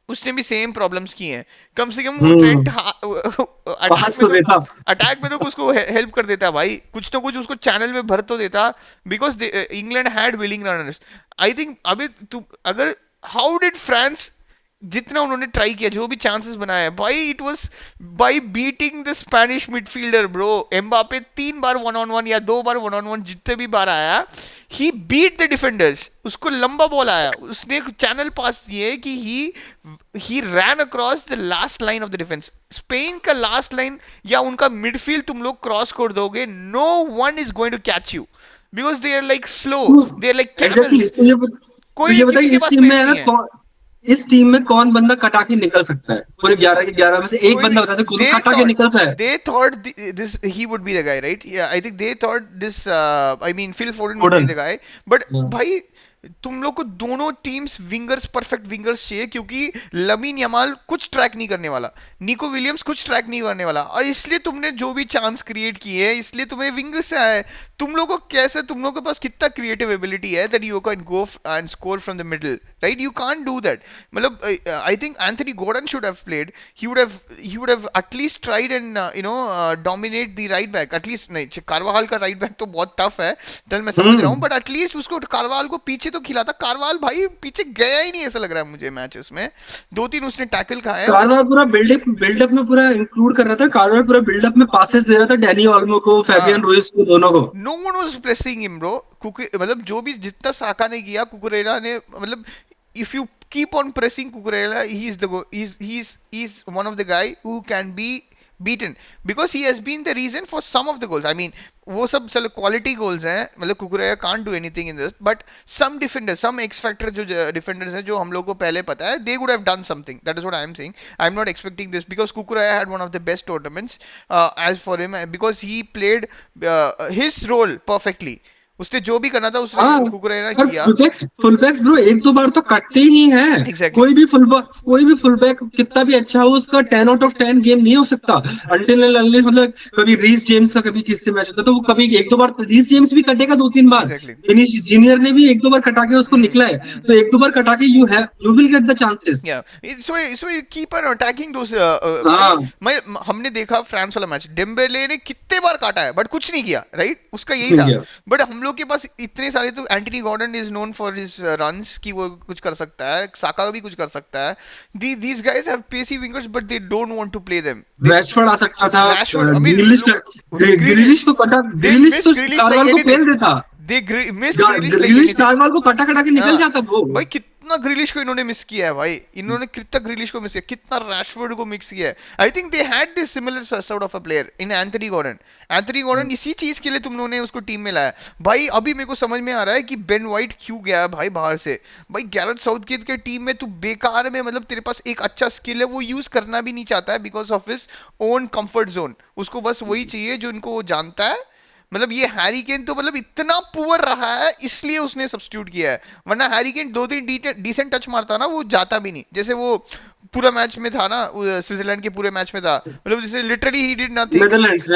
S1: उसने भी सेम प्रॉब्लम्स किए हैं, कम से कम वो ट्रेंट
S2: हम्म।
S1: अटैक
S2: पास
S1: में
S2: तो
S1: तो,
S2: देता।
S1: अटैक में तो उसको हेल्प कर देता भाई, कुछ तो कुछ उसको चैनल में भर तो देता, because England had willing runners. I think अभी तू अगर, हाउ डिड फ्रांस, जितना उन्होंने ट्राई किया, जो भी चांसेस बनाए भाई, it was by beating the Spanish midfielder bro. Mbappe 3 bar 1-on-1 या 2 बार 1-on-1 जितने भी बार आया, ही बीट द डिफेंडर्स, उसको लंबा बॉल आया, उसने एक चैनल पास दिए कि he ran across the last line of the defence. Spain का लास्ट लाइन या उनका मिडफील्ड तुम लोग क्रॉस कर दोगे, no one is going to catch you, because they are like slow, they are like
S2: exactly.
S1: Camels,
S2: तो
S1: कोई
S2: ये बताइए
S1: किसी के
S2: इस
S1: पास
S2: टीम में
S1: स्पेस
S2: है ना
S1: नहीं है।
S2: कौन, इस टीम में कौन बंदा कटा के निकल सकता है पूरे 11 के 11 में से एक
S1: कोई
S2: बंदा
S1: नहीं,
S2: बता दे कौन
S1: they
S2: कटा के
S1: thought
S2: निकलता है।
S1: they thought this he would be the guy, right? Yeah, I think they thought this, I mean Phil Foden would be
S2: फोर्डन।
S1: the guy, but भाई तुम लोग को दोनों टीम्स विंगर्स, परफेक्ट विंगर्स चाहिए, क्योंकि लमीन यमाल कुछ ट्रैक नहीं करने वाला, निको विलियम्स कुछ ट्रैक नहीं करने वाला, और इसलिए तुमने जो भी चांस क्रिएट किए हैं, इसलिए तुम्हें विंगर्स से आया है। तुम लोगों को कैसे, तुम लोगों के पास कितना क्रिएटिव एबिलिटी है that you can go and score from the middle, right? You can't do that. मतलब I think Anthony Gordon should have played, he would have at least tried and dominate the right back at least। नहीं, कारवाल का राइट बैक तो बहुत टफ है, चल मैं समझ रहा हूँ, बट एटलीस्ट उसको कारवाल को पीछे तो खिलाता। कारवाल भाई पीछे गया ही नहीं ऐसा लग रहा है मुझे मैचेस में, 2-3 उसने टैकल खाए और
S2: कारवार पूरा बिल्डअप में पूरा इंक्लूड कर रहा था, कारवार पूरा बिल्डअप में पासेस दे रहा था डैनी ऑल्मो को, फैबियन
S1: हाँ,
S2: रुइस को, दोनों को।
S1: No one was pressing him bro. मतलब जो भी जितना साका ने किया, कुकुरेला ने, मतलब if you keep on pressing Cucurella, he's one of the guy who can be beaten, because he has been the reason for some of the goals. I mean वो सब चलो क्वालिटी गोल्स हैं, मतलब Cucurella can't do anything in this, but some defenders, some X factor जो defenders हैं जो हम लोग को पहले पता है, they would have done something. That is what I am saying. I am not expecting this because Cucurella had one of the best tournaments as for him, because he played his role perfectly. उसने जो भी करना था
S2: हाँ,
S1: उसने कुकुरेला
S2: और
S1: किया।
S2: फुल बैक्स ब्रो एक दो बार तो कटते ही नहीं है।
S1: एग्जैक्टली।
S2: कोई भी फुल बैक कितना भी अच्छा हो, उसका 10 आउट ऑफ 10 गेम नहीं हो सकता अनटिल एंड अनलेस, मतलब कभी रीस जेम्स का कभी किससे मैच होता है तो वो कभी एक दो बार रीस जेम्स भी कटेगा 2 3 बार।
S1: एग्जैक्टली।
S2: फिनिश जूनियर ने भी एक दो बार कटा के उसको निकला है,
S1: हम्म।
S2: तो एक दो बार कटा के you will get the chances.
S1: Yeah, so you keep on attacking those भाई।
S2: हाँ
S1: मैं हमने देखा फ्रांस वाला मैच, डेम्बेले ने कितने बार काटा है बट कुछ नहीं किया, राइट, उसका
S2: कुछ
S1: यही
S2: नहीं
S1: था।
S2: किया।
S1: बट हम लोग के पास इतने सारे, तो Anthony Gordon is known for his runs कि वो कुछ कर सकता है, साका भी कुछ कर सकता है। These guys have pacy wingers but they don't want to play them. They
S2: Rashford आ सकता था।
S1: Rashford, I mean
S2: Grealish
S1: look,
S2: Grealish तो कटा,
S1: दे
S2: ग्रिलिश
S1: मिस्ड
S2: तो
S1: ग्रिलिश लाइक
S2: कारवाल को
S1: एनीथिंग।
S2: फेल देता।
S1: दे मिस्ड ग्रिलिश लाइक
S2: ग्रिलिश
S1: एनीथिंग।
S2: कारवाल को कटा कटा के निकल
S1: हाँ
S2: जाता वो।
S1: भाई, कितना ग्रिलिश को इन्होंने मिस किया है भाई, इन्होंने कितना ग्रिलिश को मिस किया, कितना रैशफोर्ड को मिक्स किया है। I think they had this similar sort of a player in Anthony Gordon. Anthony Gordon इसी चीज के लिए तुम लोगों ने उसको टीम में लाया। भाई अभी मेरे को समझ में आ रहा है कि बेन वाइट क्यों गया है भाई बाहर से। भाई गैरेथ साउथगेट के टीम में तू बेकार में, मतलब तेरे पास एक अच्छा स्किल है वो यूज करना भी नहीं चाहता है because of his own comfort zone. उसको बस वही चाहिए जो उनको वो जानता है। मतलब ये हैरी केन तो मतलब इतना पुअर रहा है इसलिए उसने सब्स्टिट्यूट किया है, वरना हैरी केन दो तीन डिसेंट टच मारता ना वो जाता भी नहीं। जैसे वो पूरा मैच में था ना, स्विट्जरलैंड के पूरे मैच में था, मतलब जैसे literally he did nothing.
S2: Netherlands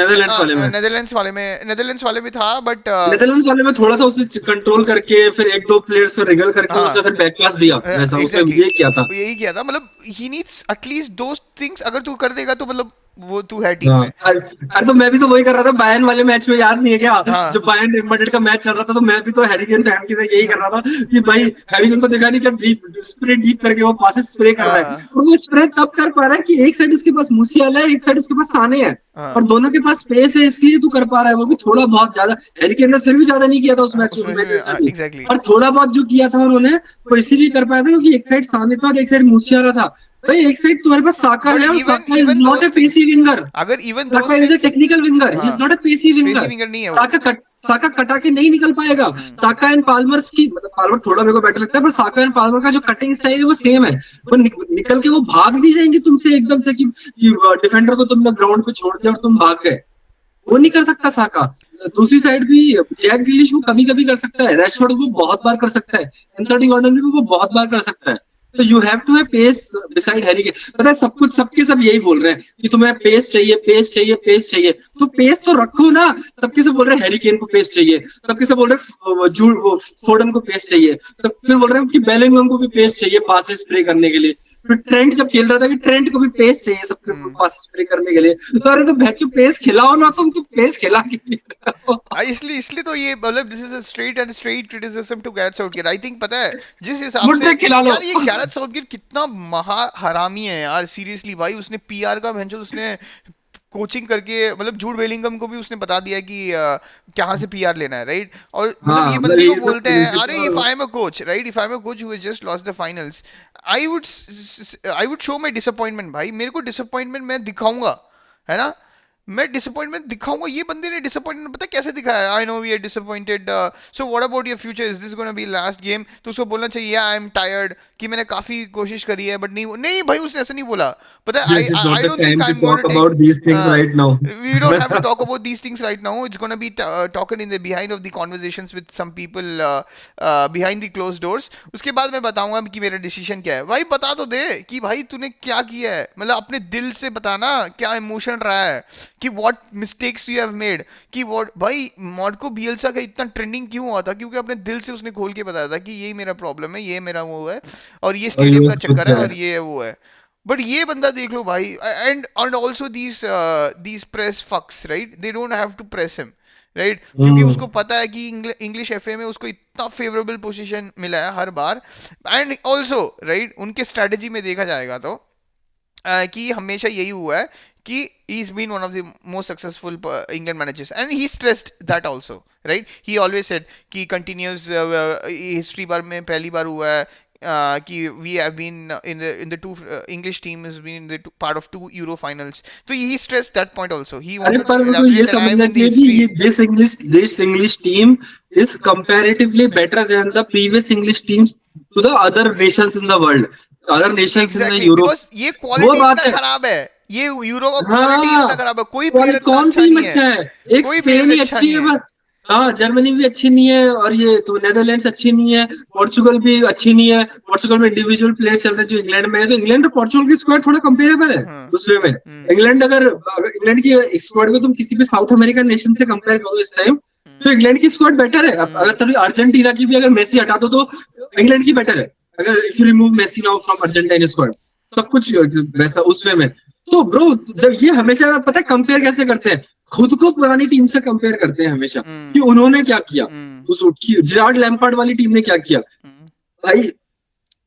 S2: वाले में,
S1: नेदरलैंड्स वाले में था बट
S2: नेदरलैंड्स वाले में थोड़ा सा उसने कंट्रोल करके फिर एक दो प्लेयर्स को रिगल करके
S1: हाँ
S2: उसने फिर बैक पास दिया, वैसा उसने
S1: एग्जैक्टली,
S2: ये किया था।
S1: यही किया था। मतलब ही नीड्स एटलीस्ट दो थिंग्स, अगर तू कर देगा तो मतलब वो तू है टीम
S2: हाँ,
S1: में।
S2: अरे तो मैं भी तो वही कर रहा था बायर्न वाले मैच में, याद नहीं है क्या?
S1: हाँ
S2: जब बायर्न रियल मैड्रिड का मैच चल रहा था तो मैं भी तो हैरी केन फैन की तरह यही कर रहा था कि भाई हैरी केन को देखा नहीं, जब डीप स्प्रे डीप करके वो पासेस स्प्रे कर रहा है,
S1: हाँ
S2: और वो स्प्रे तब कर पा रहा है कि एक साइड उसके पास मूसियाला है, एक साइड उसके पास साने है,
S1: हाँ
S2: और दोनों के पास स्पेस है, इसलिए तू कर पा रहा है। वो भी थोड़ा बहुत ज्यादा, हैरी केन ने फिर भी ज्यादा नहीं किया था उस मैच
S1: उस मैच में
S2: मैचेस में भी,
S1: एग्जैक्टली।
S2: और थोड़ा बहुत जो किया था उन्होंने वो इसीलिए कर पाया था क्योंकि एक साइड साने था और एक साइड मूसियाला था। भाई एक साइड तुम्हारे पास साका
S1: बट
S2: है, और
S1: even
S2: Saka is
S1: even
S2: not a
S1: those things,
S2: pacy winger.
S1: अगर even
S2: Saka
S1: those
S2: is a
S1: things,
S2: technical winger, he
S1: हाँ
S2: is not a pacy
S1: pacy
S2: winger.
S1: Winger नहीं है वो।
S2: साका कटा के नहीं निकल पाएगा।
S1: हम्म।
S2: साका एंड पाल्मर्स की, मतलब पाल्मर थोड़ा मेरे को बेटर लगता है, पर साका एंड पाल्मर का जो कटिंग स्टाइल है वो सेम है। वो निकल के वो भाग नहीं जाएंगे तुमसे एकदम से कि डिफेंडर को तुमने ग्राउंड पे छोड़ दिया और तुम भाग गए। वो नहीं कर सकता साका। दूसरी साइड भी जैक ग्रीलिश वो कभी कभी कर सकता है, रैशफोर्ड वो बहुत बार कर सकता है, एंथनी गॉर्डन भी वो बहुत बार कर सकता है। तो यू हैव टू है पेस बिसाइड हैरी के। पता है सब कुछ सबके सब यही बोल रहे हैं कि तुम्हें पेस चाहिए, पेस चाहिए, पेस चाहिए, तो पेस तो रखो ना। सबके सब बोल रहे हैं हैरी केन को पेस चाहिए, सबके सब बोल रहे हैं फोर्डन को पेस चाहिए, सब फिर बोल रहे हैं कि बेलिंगम को भी पेस चाहिए पास स्प्रे करने के लिए। फिर ट्रेंट जब खेल रहा था कि ट्रेंट को भी पेस चाहिए सबके पास स्प्रे करने के लिए, तो अरे तो भैंचो पेस खिलाओ ना, तुम पेस खिला के नहीं रहे हो।
S1: इसलिए इसलिए तो ये मतलब this is a straight criticism to Gareth Southgate. I think पता है जिस हिसाब से
S2: मुझे खिला लो।
S1: यार ये गैरेथ साउथगेट कितना महा हरामी है यार, सीरियसली भाई। उसने पीआर का भैंचो उसने कोचिंग करके, मतलब जूड बेलिंगम को भी उसने बता दिया कि कहाँ से पीआर लेना है, राइट। और मतलब
S2: हाँ
S1: ये
S2: मतलब
S1: बंदे को
S2: ये सब
S1: बोलते हैं अरे if
S2: principle.
S1: I am a coach, right, if I am a coach who has just lost the finals, I would show my disappointment. भाई मेरे को डिसअपॉइंटमेंट मैं दिखाऊंगा, है ना, मैं डिसअपॉइंटमेंट दिखाऊंगा। ये बंदे ने डिसअपॉइंटमेंट पता है कैसे दिखाया? I know we are disappointed, so what about your future, is this gonna be last game? तो उसको बोलना चाहिए आई एम टायर्ड, कि मैंने काफी कोशिश करी है बट नहीं नहीं भाई उसने ऐसा नहीं बोला। पता है I
S2: This is not
S1: I
S2: the
S1: don't think
S2: time
S1: I
S2: to
S1: am gonna
S2: talk
S1: take,
S2: about these things right now.
S1: we don't have to talk about these things right now. It's going to be talking in the behind of the conversations with some people behind the closed doors. उसके बाद मैं बताऊंगा कि मेरा डिसीजन क्या है। भाई बता तो दे कि भाई तूने क्या किया है, मतलब अपने दिल से बताना क्या इमोशन रहा है, कि what mistakes you have made, कि व्हाट भाई मार्को बियल्सा का इतना ट्रेंडिंग क्यों हुआ था, क्योंकि अपने दिल से उसने खोल के बताया था कि यही मेरा प्रॉब्लम है, ये मेरा वो है, और ये
S2: और ये
S1: स्टेडियम का
S2: उस
S1: चक्कर है,
S2: है।
S1: और ये वो है। बट ये बंदा देख लो भाई, and also these press fucks, right, they don't have to press him, right, क्योंकि उसको पता है कि इंग्लिश एफए में उसको इतना फेवरेबल पोजीशन मिला है हर बार। एंड ऑल्सो राइट उनके स्ट्रेटजी में देखा जाएगा तो कि हमेशा यही हुआ है कि he's been one of the most successful England managers and he stressed that also, right, he always said कि continuous history बार में पहली बार हुआ है कि we have been in the two English team has been in the part of 2 Euro finals, so he stressed that point also. He
S2: अरे
S1: wanted
S2: पर
S1: to
S2: उनको ये
S1: elaborate that I am
S2: समझना
S1: in the
S2: चाहिए कि
S1: history.
S2: ये this English team is comparatively better than the previous English teams to the other nations in the world, other nations in the
S1: Exactly,
S2: Europe.
S1: because ये
S2: वो
S1: क्वालिटी इतना
S2: बात है।
S1: खराब है, ये यूरो का क्वालिटी
S2: हाँ,
S1: इतना खराब है, कोई प्लेयर इतना
S2: कौन
S1: अच्छा
S2: टीम
S1: नहीं है,
S2: अच्छा है? एक
S1: कोई प्लेयर
S2: स्पेन ही
S1: अच्छा
S2: अच्छी
S1: नहीं
S2: है
S1: है।
S2: बस। हाँ जर्मनी भी अच्छी नहीं है, और ये तो नेदरलैंड्स अच्छी नहीं है, पोर्चुगल भी अच्छी नहीं है। पोर्चुगल में इंडिविजुअल प्लेयर्स चल रहे हैं जो इंग्लैंड में है, तो इंग्लैंड और पोर्चुगल की स्क्वाड थोड़ा कंपेरेबल है
S1: हाँ।
S2: दूसरे में। इंग्लैंड अगर इंग्लैंड की स्क्वाड को तुम किसी भी साउथ अमेरिकन नेशन से कंपेयर करो इस टाइम, तो इंग्लैंड की स्क्वाड बेटर है। अब अगर तभी अर्जेंटीना की भी अगर मेसी हटा दो तो इंग्लैंड की बेटर है, अगर if you remove Messi now from Argentine squad, सब कुछ वैसा उस वे में। तो ब्रो जब ये हमेशा पता है कंपेयर कैसे करते हैं, खुद को पुरानी टीम से कंपेयर करते हैं हमेशा कि उन्होंने क्या किया, उस जिरार्ड लैम्पार्ड वाली टीम ने क्या किया। भाई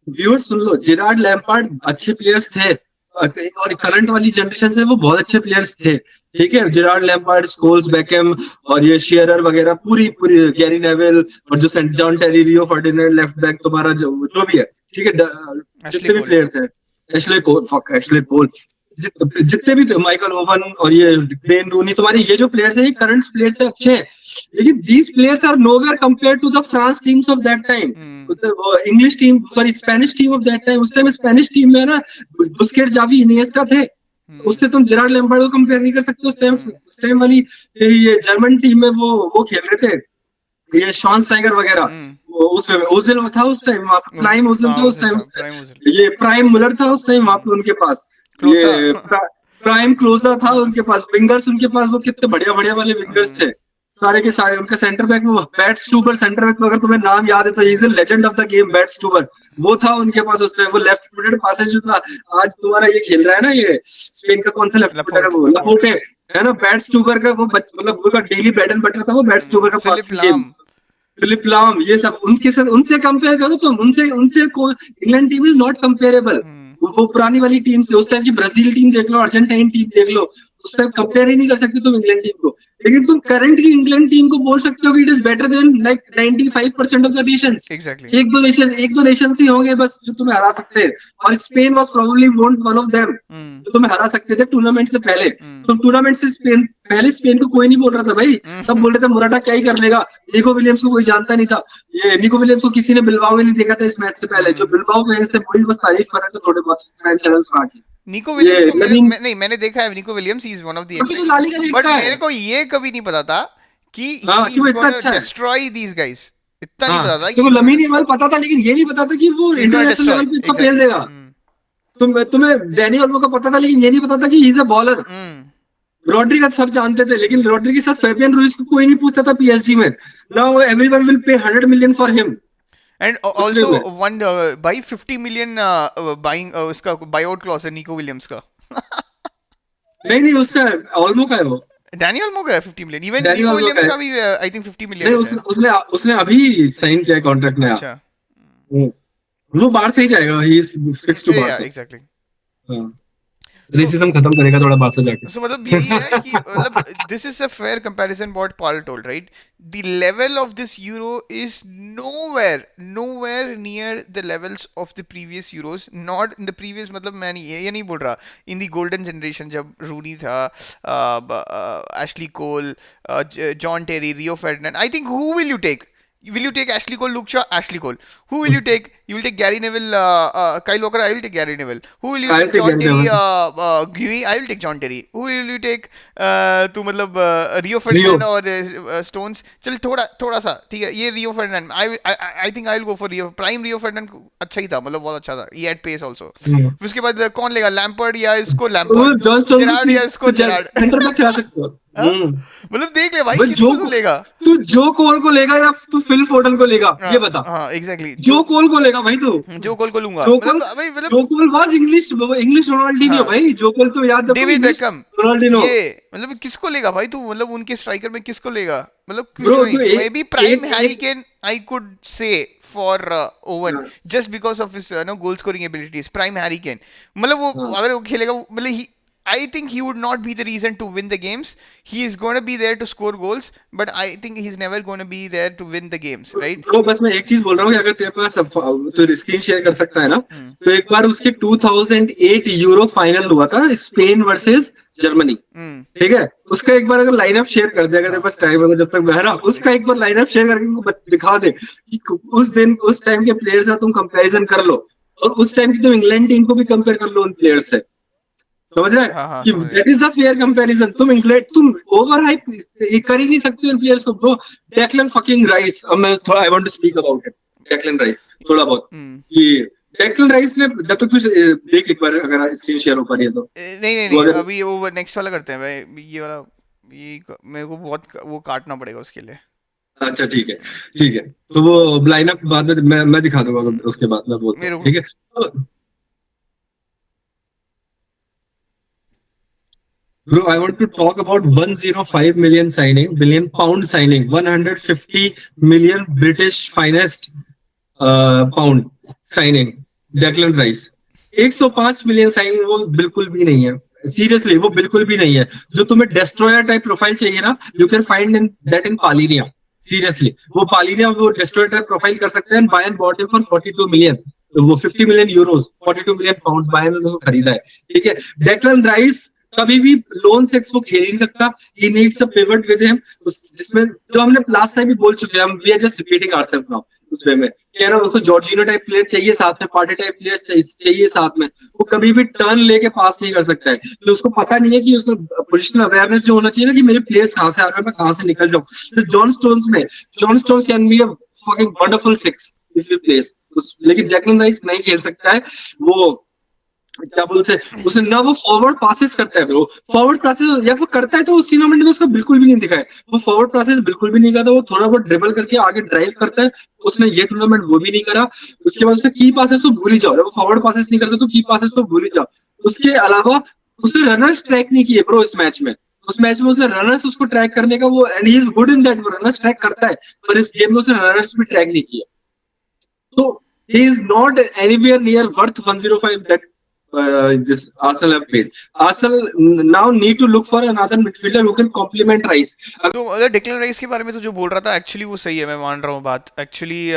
S2: व्यूअर सुन लो, जिरार्ड लैम्पार्ड अच्छे प्लेयर्स थे, और करंट वाली जनरेशन से वो बहुत अच्छे प्लेयर्स थे, ठीक है। जिरार्ड लैम्पार्ड, स्कोल्स, बेकहम और ये शेयरर वगैरह, पूरी पूरी गैरी नेविल, और जो Saint John Terry, Rio Ferdinand left back तुम्हारा जो भी है, ठीक है,
S1: एशली
S2: जितने भी
S1: कोल।
S2: प्लेयर्स हैं, एशले कोल, फक एशले कोल, जितने भी माइकल ओवन और ये वेन रूनी, तुम्हारे ये जो प्लेयर्स हैं ये करंट प्लेयर्स से अच्छे हैं, लेकिन these players are nowhere compare to the France teams of that time, English team, sorry Spanish team of that time. उस टाइम स्पेनिश टीम में ना बुस्केट, जावी, इनिएस्टा थे, उससे तुम जेरार्ड लैम्पार्ड को कंपेयर नहीं कर सकते। उस टाइम वाली ये जर्मन टीम में वो खेल रहे थे, ये शॉन साइगर वगैरह, उसमें ओजिल था उस टाइम वहां पे, प्राइम ओजिल था उस टाइम,
S1: प्राइम ओजिल।
S2: ये प्राइम मुलर था उस टाइम वहां पे उनके पास,
S1: क्लोसा।
S2: ये प्राइम क्लोजर था उनके पास, विंगर्स उनके पास वो कितने बढ़िया बढ़िया वाले विंगर्स थे सारे के सारे। उनका सेंटर बैक वो बैट स्टूबर, सेंटर बैक अगर तुम्हें नाम याद है तो is legend of the game, बैट स्टूबर, वो था उनके पास उस टाइम। वो लेफ्ट फुटेड पासेज जो था, आज तुम्हारा ये खेल रहा है ना, ये स्पेन का कौन सा लेफ्ट फुटेड है, वो लपोटे है ना, बैट स्टूबर का वो मतलब उनका डेली ब्रेड एंड बटर था वो, बैट स्टूबर का
S1: फिलिप
S2: पासिंग गेम।
S1: लाम।
S2: फिलिप लाम, ये सब उनके साथ, उनसे कंपेयर करो तुम, उनसे उनसे England team is not comparable. वो पुरानी वाली टीम से, उस टाइम की ब्राजील टीम देख लो, अर्जेंटाइन टीम देख लो, उससे कंपेयर ही नहीं कर सकते तुम इंग्लैंड टीम को। लेकिन तुम करंट की इंग्लैंड टीम को बोल सकते हो कि it is better than like 95% of the Nations.
S1: Exactly.
S2: एक दो नेशन ही होंगे बस जो तुम्हें हरा सकते हैं, और Spain was probably one of them जो तुम्हें हरा सकते थे टूर्नामेंट से पहले। तुम टूर्नामेंट से स्पेन पहले, स्पेन को कोई नहीं बोल रहा था भाई, सब बोल रहे थे मुराटा क्या ही कर लेगा, निको विलियम्स को कोई जानता नहीं था, ये निको विलियम्स को किसी ने बिलबाओ में नहीं देखा था इस मैच से पहले, जो बिलबाओ फैंस थे वही बस तारीफ कर रहे थे थोड़े बहुत फैन चैनल्स में आके।
S1: निको
S2: ये
S1: विलियम्स को
S2: लमीन,
S1: नहीं, मैंने देखा है Nico Williams, he is one of the
S2: क्योंकि तो
S1: एक्साइटिंग,
S2: लालिगा
S1: बट
S2: देखता
S1: मेरे
S2: है,
S1: को ये कभी नहीं पता था कि
S2: हाँ
S1: ही
S2: कि
S1: इज
S2: वो इतना
S1: गोना
S2: अच्छा है।
S1: Destroy these guys. इतना नहीं
S2: हाँ
S1: पता था कि
S2: देखो लमीन यमाल पता था, लेकिन ये नहीं पता था कि वो
S1: ही is gonna
S2: international
S1: destroy.
S2: Level पे इतना फेल
S1: एग्जैक्टली।
S2: देगा। तुम्हें डैनी ओल्मो का पता था, लेकिन ये नहीं पता था कि he is a bowler. Rodri का सब जानते थे, लेकिन रॉड्री के साथ फेबियन रुइस को कोई नहीं पूछता था पीएसजी में। Now everyone will pay 100 million for him.
S1: And
S2: उसने
S1: ऑल्सो
S2: हुए
S1: वन बाई 50 मिलियन बाइंग उसका बाई आउट क्लॉज है निको विलियम्स का।
S2: नहीं नहीं, उसका ओल्मो का है वो,
S1: डैनियल मो का है 50 मिलियन, इवन
S2: डैनी
S1: निको
S2: ओल्मो का
S1: विलियम्स
S2: है।
S1: का भी आई थिंक 50 मिलियन
S2: नहीं
S1: है
S2: उसने
S1: शायद।
S2: उसने उसने अभी साइन किया है कॉन्ट्रैक्ट नया।
S1: अच्छा।
S2: वो बाहर से ही जाएगा, ही इज फिक्स टू
S1: या
S2: बारसा।
S1: एग्जैक्टली।
S2: हाँ,
S1: सो
S2: रेसिज्म खत्म करेगा थोड़ा बारसा जाके।
S1: सो मतलब यही है कि मतलब this is a fair comparison what Paul told, right? The level of this euro is nowhere near the levels of the previous Euros, not in the previous, मतलब मैं नहीं ये नहीं बोल रहा इन द गोल्डन जनरेशन जब रूनी था, Ashley Cole, John Terry, Rio Ferdinand. I think who will you take? Will you take Ashley Cole, Luke Shaw? Ashley Cole. Who will you take? You will take Gary Neville, Kyle Walker. I will take Gary Neville. Who will you
S2: I
S1: take?
S2: Think
S1: John Terry,
S2: Gary
S1: Guy. I will take John Terry. Who will you take? तू मतलब Rio
S2: रियो,
S1: Ferdinand और Stones. चल थोड़ा थोड़ा सा ठीक है, ये Rio Ferdinand. I think I will go for Rio. Prime Rio Ferdinand अच्छा ही था, मतलब बहुत अच्छा था. He had pace also. उसके बाद कौन लेगा? Lampard या इसको Lampard?
S2: जॉन स्टोन्स
S1: Gerrard या इसको Gerrard?
S2: सेंटर बैक खिला सकते हो।
S1: मतलब देख ले भाई
S2: भाई
S1: किसको तू लेगा?
S2: तू जो कोल को लेगा या तू फिल फोर्डन को लेगा, ये बता।
S1: हाँ एग्जैक्टली।
S2: जो कोल को लेगा भाई तू,
S1: जो कोल को लूंगा
S2: जो कोल,
S1: मतलब भाई मतलब
S2: जो कोल वाज इंग्लिश रोनाल्डिनो
S1: हाँ
S2: भाई, जो कोल तो याद रखो,
S1: डेविड
S2: इंग्लिश
S1: बेकम,
S2: रोनाल्डिनो।
S1: ये मतलब किसको लेगा भाई तू? मतलब उनके स्ट्राइकर में किसको लेगा? मतलब किसी को
S2: ब्रो
S1: नहीं।
S2: तू
S1: मे
S2: एक
S1: बी प्राइम
S2: एक
S1: हैरी
S2: एक
S1: Kane I could say for Owen,
S2: हाँ,
S1: just because of his no goal scoring abilities. Prime Harry Kane मतलब वो
S2: हाँ।
S1: अगर वो खेलेगा मतलब he, I think he would not be the reason to win the games. He is going to be there to score goals, but I think he's never going to be there to win the games, right?
S2: Bro बस मैं एक चीज बोल रहा हूँ कि अगर तेरे पास तो स्क्रीन शेयर कर सकता है ना, तो एक बार उसके 2008 यूरो फाइनल हुआ था, स्पेन वर्सेस जर्मनी, ठीक है, उसका एक बार अगर लाइनअप शेयर कर दे, अगर तेरे पास टाइम है तो, जब तक मैं ना उसका एक बार लाइनअप शेयर करके उनको दिखा दे कि उस दिन उस टाइम के प्लेयर से तुम कंपैरिजन कर लो, और उस टाइम की तुम इंग्लैंड टीम को भी कंपेयर कर लो उन प्लेयर से, समझ रहे हैं
S1: हाँ हाँ
S2: कि
S1: समझ गया।
S2: That is the fair comparison. तुम ओवर हाइप कर ही नहीं सकते इन प्लेयर्स को ब्रो। डेक्लन फकिंग राइस, अब मैं थोड़ा I want to speak about it. Declan Rice थोड़ा बहुत
S1: हम्म।
S2: कि डेक्लन राइस ने, जब तक तुझे देख एक बार अगर स्क्रीन शेयर हो पा रही है तो
S1: नहीं नहीं
S2: वो
S1: नहीं,
S2: अगर,
S1: अभी वो नेक्स्ट वाला करते हैं भाई, ये वाला। मेरे को बहुत वो काटना पड़ेगा उसके लिए।
S2: अच्छा ठीक है, ठीक है। तो वो लाइनअप बाद में मैं दिखा दूंगा,
S1: हम्म,
S2: उसके बाद मैं बोलता हूँ,
S1: मेरे को।
S2: ठीक है। तो Bro, I want to talk about 105 million signing, billion pound signing, 150 million British finest pound signing, Declan rice. 105 million signing वो बिल्कुल भी नहीं है। सीरियसली वो बिल्कुल भी नहीं है। जो तुम्हें डेस्ट्रॉयर टाइप प्रोफाइल चाहिए ना, you can find in that in Palhinha. Seriously वो पालिनिया वो डेस्ट्रॉयर टाइप प्रोफाइल कर सकते हैं। Bayern bought him for 42 million, वो 50 million euros, 42 million pound Bayern ने उसको खरीदा है। ठीक है। डेक्लन राइस कभी भी लोन से वो खेल ही नहीं सकता। He needs a pivot with him, जिसमें जो हमने लास्ट टाइम भी बोल चुके हैं, हम we are just repeating ourself now उस वे में। कह रहा उसको जॉर्जिनो टाइप प्लेयर चाहिए साथ में, पार्टी टाइप प्लेयर चाहिए साथ में। वो कभी भी टर्न लेके पास नहीं कर सकता है, तो उसको पता नहीं है कि उसमें पोजिशनल अवेयरनेस जो होना चाहिए ना, कि मेरे प्लेयर्स कहाँ से आ रहे हैं, मैं कहाँ से निकल जाऊँ। तो John stones can be a fucking wonderful six if you place. लेकिन जैकलिन राइस नहीं खेल सकता है। वो क्या बोलते हैं उसने ना, वो फॉरवर्ड पासेस करता है ब्रो। फॉरवर्ड पासेस या फिर करता है तो उस टूर्नामेंट में उसका बिल्कुल भी नहीं दिखा है। वो फॉरवर्ड पासेस बिल्कुल भी नहीं करता। वो थोड़ा बहुत ड्रिबल करके आगे ड्राइव करता है, उसने ये टूर्नामेंट वो भी नहीं करा। उसके बाद उसने की पासेस तो भूल ही जाओ, वो फॉरवर्ड पासेस नहीं करता तो की पासेस तो भूल ही जाओ। उसके अलावा उसने रनर्स ट्रैक नहीं किए ब्रो इस मैच में। उस मैच में उसने रनर्स उसको ट्रैक करने का वो, and he is good in that, वो रनर्स ट्रैक करता है। पर इस गेम में उसने रनर्स भी ट्रैक नहीं किया। So he is not anywhere near worth 105 that this Arsenal have paid. Arsenal now need to look for another midfielder who can complement Rice.
S1: तो अगर डिक्लेन राइस के बारे में तो जो बोल रहा था एक्चुअली वो सही है, मैं मान रहा हूँ बात एक्चुअली।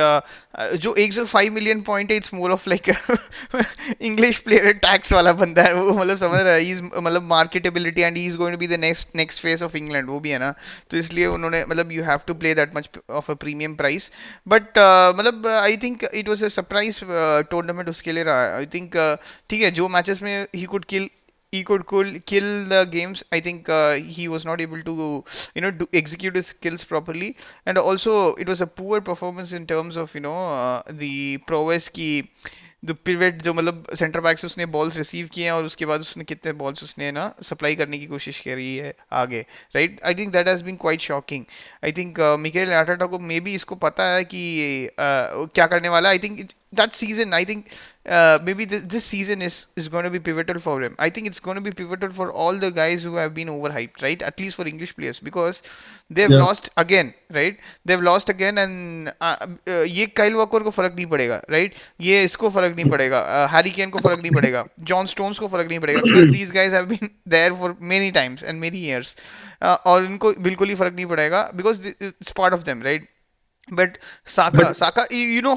S1: जो 105 मिलियन पॉइंट है, it's more of like English player tax वाला बंदा है वो, मतलब समझ रहा है, ही इज मतलब marketability and he is going to be the next next face of England, वो भी है ना। तो इसलिए उन्होंने मतलब you have to play that much of a premium price. But मतलब I think it was a surprise tournament उसके लिए रहा। आई थिंक ठीक है, जो मैचेस में he could kill the games. I think he was not able to execute his skills properly, and also it was a poor performance in terms of the prowess की द पिवट, जो मतलब सेंटर बैक से उसने बॉल्स रिसीव किए हैं और उसके बाद उसने कितने बॉल्स उसने ना सप्लाई करने की कोशिश करी है आगे, right. I think that has been quite shocking. I think Mikel Arteta को मे बी इसको पता है कि क्या करने वाला है। I think that season, I think maybe this season is going to be pivotal for him. I think it's going to be pivotal for all the guys who have been overhyped, right? At least for English players, because they've
S2: Yeah.
S1: lost again, right? They've lost again, and ये काइल वॉकर को फर्क नहीं पड़ेगा, right? ये इसको फर्क नहीं पड़ेगा, हैरी केन को फर्क नहीं पड़ेगा, जॉन स्टोन्स को फर्क नहीं पड़ेगा, because these guys have been there for many times and many years, और इनको बिल्कुल ही फर्क नहीं पड़ेगा because it's part of them, right? But
S2: But
S1: Saka you know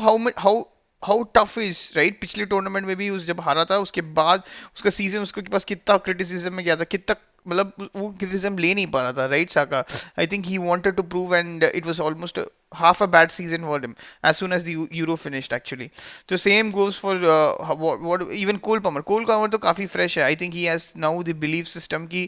S1: how tough is, right. पिछले टूर्नामेंट में भी उस जब हारा था उसके बाद उसका सीजन उसके पास कितना क्रिटिसिज्म में गया था, कितना मतलब वो क्रिटिसिज्म ले नहीं पा रहा था, right. Saka, I think he wanted to prove and it was almost half a bad season for him as soon as the Euro finished actually. So same goes for what even Cole Palmer तो काफी fresh है। I think he has now the belief system कि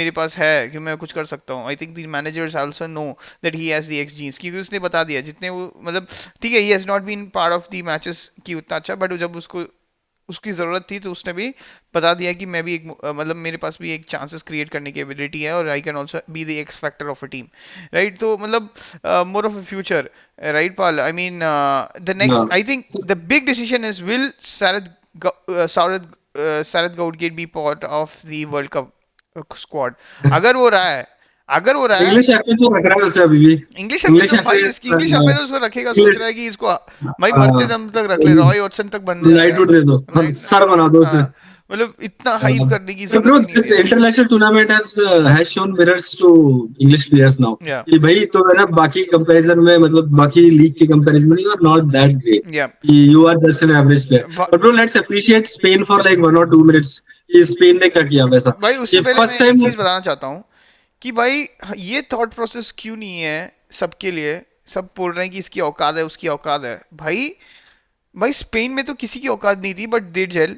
S1: मेरे पास है कि मैं कुछ कर सकता हूँ। I think the managers also know that he has the X genes, क्योंकि उसने बता दिया जितने वो मतलब ठीक है, he has not been part of the matches की उतना अच्छा, बट जब उसको उसकी ज़रूरत थी तो उसने भी बता दिया कि मैं भी एक मतलब मेरे पास भी एक चांसेस क्रिएट करने की एबिलिटी है और I can also be the X factor of a team, right. तो मतलब more of a future, right pal. I mean the next,
S2: no.
S1: I think the big decision is will Gareth Southgate be part of the world cup squad. अगर वो रहा है, अगर वो रहा है
S2: इंग्लिश एफए तो रख रहा है उसे अभी भी।
S1: इंग्लिश एफ ए,
S2: इंग्लिश
S1: तो
S2: एफए
S1: भाई इसकी इंग्लिश एफ ए तो उसको रखेगा, सोच
S2: इंग्लिश
S1: रहा है कि इसको भाई मरते दम तक रख ले, रॉय वॉटसन तक बन जाएगा।
S2: नाइटवुड दे दो, हम
S1: राइट,
S2: सर बना दो उसे।
S1: हाँ, मतलब इतना हाइप करने की
S2: ब्रो
S1: जरूरत ही नहीं
S2: दिस
S1: थी।
S2: International tournament has shown mirrors to English players now,
S1: या
S2: कि भाई तो है ना, बाकी कंपैरिजन में मतलब बाकी लीग के कंपैरिजन में you are not that great,
S1: या
S2: कि you are just an average player. But bro let's appreciate Spain for like 1 or 2 minutes कि स्पेन ने क्या किया वैसा,
S1: भाई उससे
S2: कि
S1: पहले मैं
S2: फर्स्ट
S1: एक
S2: टाइम।
S1: चीज बताना चाहता हूँ कि भाई ये थॉट प्रोसेस क्यों नहीं है सबके लिए। सब बोल रहे हैं कि इसकी औकात है, उसकी औकात है। भाई भाई स्पेन में तो किसी की औकात नहीं थी, but they gel.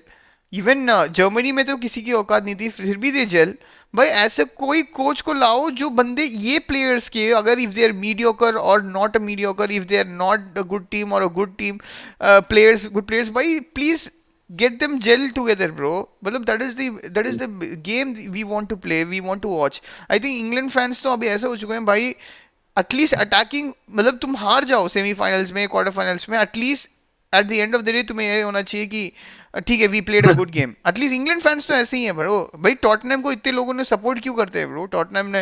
S1: Even Germany में तो किसी की औकात नहीं थी, फिर भी दे जेल। भाई ऐसे कोई कोच को लाओ जो बंदे ये प्लेयर्स के, अगर इफ दे आर मीडियोकर और not a mediocre, if they are not a good team और a good team, players good players, भाई please get them gel together, bro. मतलब that is the game we want to play, we want to watch. I think England fans तो अभी ऐसा हो चुके हैं भाई, एटलीस्ट अटैकिंग, मतलब तुम हार जाओ सेमीफाइनल्स में, क्वार्टर फाइनल्स में, at least at the end of the day तुम्हें ये होना चाहिए कि ठीक है we played a good game. At least England fans तो ऐसे ही हैं ब्रो। भाई टॉटनहम को इतने लोगों ने सपोर्ट क्यों करते हैं ब्रो? टॉटनहम ने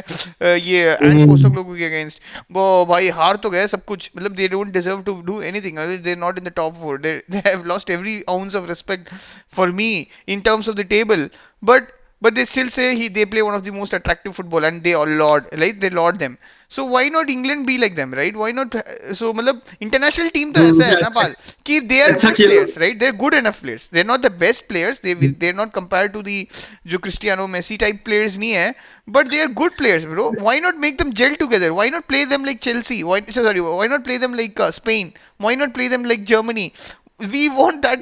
S1: ये एंज पोस्टोक लोगों के अगेंस्ट, वो भाई हार तो गए सब कुछ, मतलब they don't deserve to do anything, they are not in the top four, they have lost every ounce of respect for me in terms of the table, but they still say they play one of the most attractive football and they all laud them. So why not England be like them, right? Why not? So मतलब international team तो ऐसा है ना
S2: अच्छा
S1: पाल कि they are
S2: अच्छा
S1: good
S2: खेल।
S1: players, right? They're good enough players. They're not the best players. They're not compared to the जो Cristiano Messi type players नहीं है, but they are good players, bro. Why not make them gel together? Why not play them like Chelsea? Why not play them like Spain? Why not play them like Germany? We want that.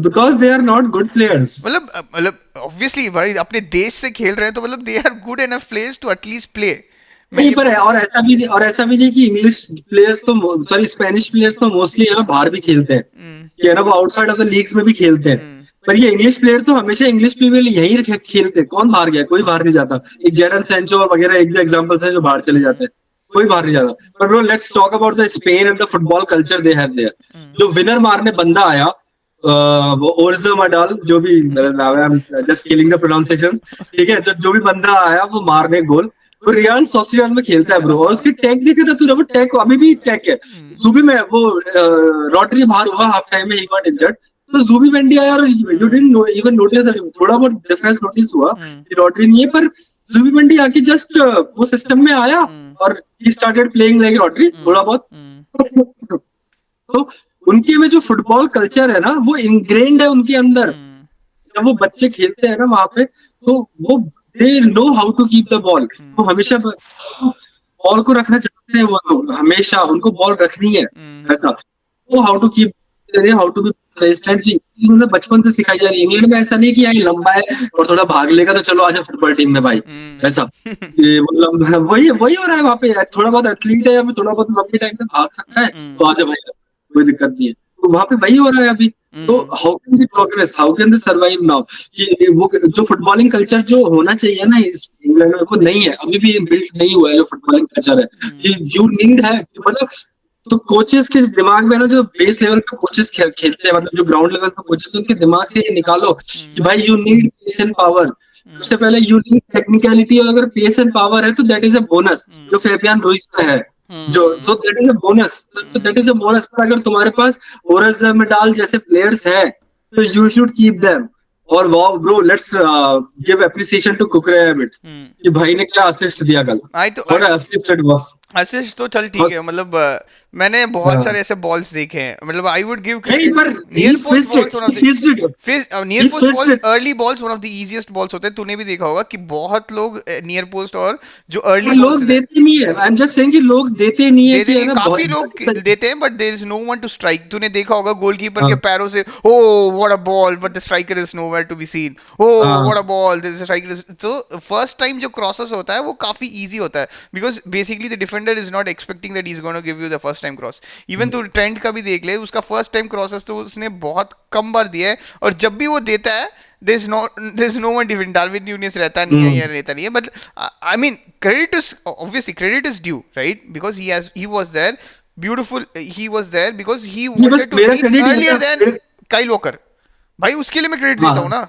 S2: because they are not good players।
S1: मतलब ऑब्वियसली भाई अपने देश से खेल रहे हैं तो मतलब they are good enough players to at least play. मैं
S2: नहीं
S1: ये
S2: पर है, और ऐसा भी नहीं, और ऐसा भी नहीं कि इंग्लिश प्लेयर्स तो, सॉरी स्पेनिश प्लेयर्स तो मोस्टली है ना बाहर भी खेलते हैं, कि है ना वो आउटसाइड ऑफ द लीग्स में भी खेलते हैं। पर ये इंग्लिश प्लेयर तो हमेशा इंग्लिश प्रीमियर लीग यही खेलते हैं। कौन बाहर गया? कोई बाहर नहीं जाता। एक जेडन सेंचो वगैरह एक दो एग्जांपल्स हैं जो बाहर चले जाते हैं, कोई बाहर नहीं जाता। पर bro let's talk about the Spain and the football culture they have their. जो विनर मारने बंदा आया, वो ओर्जो मडाल, जो भी नाम है, जस्ट किलिंग द प्रोनाउंसिएशन, ठीक है, जो भी बंदा आया वो मारने गोल, वो रियल सोसिएडad में खेलता है ब्रो। और उसकी टैग देखे ना तूने, वो टैग अभी भी टैग है। जुबी में वो रॉड्री बाहर हुआ हाफ टाइम में, ही गॉट इंजर्ड, तो जुबी मेंडी आया और यू डिडंट इवन नोटिस, थोड़ा बहुत डिफरेंस नोटिस हुआ कि रॉड्री नहीं है, पर जुबी मेंडी आके जस्ट वो सिस्टम में आया और he started playing like Rodri थोड़ा बहुत। तो उनके में जो फुटबॉल कल्चर है ना वो इनग्रेन्ड है उनके अंदर। जब वो बच्चे खेलते हैं ना वहां पे, तो वो they know how to keep the ball. वो हमेशा बॉल को रखना चाहते हैं, वो लोग हमेशा उनको बॉल रखनी है ऐसा। वो how to keep, how to be strategy उन्हें बचपन से सिखाई जा रही है। इंग्लैंड में ऐसा नहीं कि यहाँ लंबा है और थोड़ा भाग लेगा तो चलो आजा फुटबॉल टीम में भाई, ऐसा ये मतलब वही वही हो रहा है वहां पे। थोड़ा बहुत एथलीट है या फिर थोड़ा बहुत लंबे टाइम तक भाग सकता है तो आजा भाई, कोई दिक्कत नहीं है। तो वहां पे वही हो रहा है अभी। तो how can they progress, how can they survive now? कि वो जो फुटबॉलिंग कल्चर जो होना चाहिए ना इस इंग्लैंड में, वो नहीं है, अभी भी बिल्ड नहीं हुआ है जो फुटबॉलिंग कल्चर है। यू नीड है मतलब, तो कोचेस के दिमाग में ना, जो बेस लेवल पे कोचेस खेलते हैं, मतलब जो ग्राउंड लेवल पे कोचेस, उनके दिमाग से ये निकालो कि भाई you need pace and power. सबसे पहले यू नीड टेक्निकलिटी, और अगर पेस एंड पावर है तो दैट इज अ बोनस, जो फेबियन रुइस का है, जो तो दैट इज अ बोनस, तो दैट इज अ बोनस। पर अगर तुम्हारे पास ओरस मेडाल जैसे प्लेयर्स हैं तो यू शुड कीप देम। और wow bro, let's give appreciation to कुकरे बिट कि भाई ने क्या असिस्ट दिया कल।
S1: आई तो
S2: what assist it was.
S1: Assist तो चल ठीक है, मतलब मैंने बहुत सारे ऐसे बॉल्स देखे हैं, मतलब आई वुड गिव
S2: नहीं
S1: क्रेडिट।
S2: पर
S1: near
S2: he
S1: post
S2: faced
S1: balls
S2: it,
S1: one of
S2: he
S1: the
S2: faced it,
S1: near
S2: he
S1: post
S2: faced
S1: balls,
S2: it।
S1: Early balls one of the easiest balls होते हैं। तूने भी देखा होगा कि बहुत लोग नियर पोस्ट और जो अर्ली
S2: पर
S1: बॉल्स
S2: लोग देते नहीं है, आई एम जस्ट सेइंग कि लोग देते नहीं है,
S1: देते
S2: कि है
S1: नहीं,
S2: ना
S1: काफी लोग
S2: बहुत।
S1: देते हैं, but there is no one to strike. तूने देखा होगा गोलकीपर के
S2: हाँ
S1: पैरों से, oh what a ball, but the striker is nowhere to be seen, oh what a
S2: हाँ
S1: बॉल, दिस स्ट्राइकर इज। तो फर्स्ट टाइम जो क्रॉसेस होता है वो काफी इजी होता है, because basically the defender is not expecting that he is gonna give you the first time cross. इवन तू ट्रेंड का भी देख ले, उसका फर्स्ट टाइम क्रॉसेस तो उसने बहुत कम बार दिया है, और जब भी वो देता है there's no one different. Darwin Núñez रहता नहीं है, या रहता नहीं है, but I mean credit is obviously credit is due, right? Because he was there, beautiful, he was there because he
S2: ये बस
S1: wanted to
S2: मेरा
S1: reach
S2: क्रेडिट ये
S1: earlier
S2: था
S1: than Kyle Walker. भाई उसके लिए मैं क्रेडिट देता हूँ
S2: हाँ।
S1: ना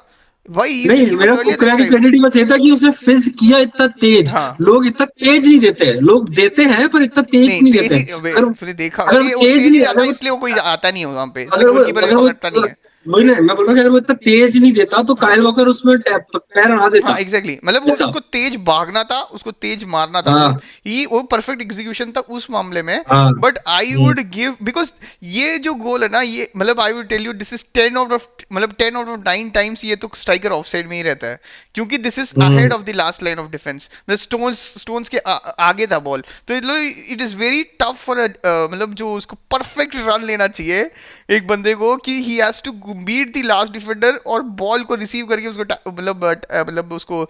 S1: भाई,
S2: नहीं,
S1: he was
S2: मेरा
S1: earlier
S2: कुकरा
S1: than
S2: की
S1: Kyle.
S2: क्रेडिट बस ये था कि उसने फिज किया इतना तेज।
S1: हाँ
S2: लोग इतना तेज नहीं देते, लोग देते हैं पर इतना तेज
S1: नहीं,
S2: नहीं देते।
S1: तेजी
S2: अगर
S1: तूने देखा
S2: अगर वो
S1: कि वो
S2: तेज
S1: तेज ही
S2: नहीं,
S1: जाता
S2: अगर
S1: है,
S2: वो
S1: इसलिए वो कोई आता नहीं है वहां पे, इसलिए
S2: अगर वो
S1: गोलकीपर भी
S2: अगर वो
S1: पकड़ता नहीं है।
S2: वही नहीं, मैं बोल रहा हूँ कि अगर वो इतना तेज नहीं देता तो
S1: हाँ
S2: काइल वॉकर उसमें पैर अड़ा
S1: हाँ
S2: देता
S1: एग्जैक्टली exactly. मतलब वो
S2: ऐसा।
S1: उसको तेज भागना था, उसको तेज मारना था, मतलब
S2: हाँ
S1: ये वो परफेक्ट एग्जीक्यूशन था उस मामले में।
S2: हाँ
S1: but I would give, because ये जो गोल है ना, ये मतलब I would tell you this is 10 out of, मतलब 10 आउट ऑफ 9 टाइम्स ये तो स्ट्राइकर ऑफ साइड में ही रहता है, क्योंकि this is ahead of the last line of defence, stones के आगे था बॉल। तो it is very tough for मतलब जो उसको परफेक्ट रन लेना चाहिए एक बंदे को, कि he has to beat the last defender और बॉल को रिसीव करके उसको मतलब उसको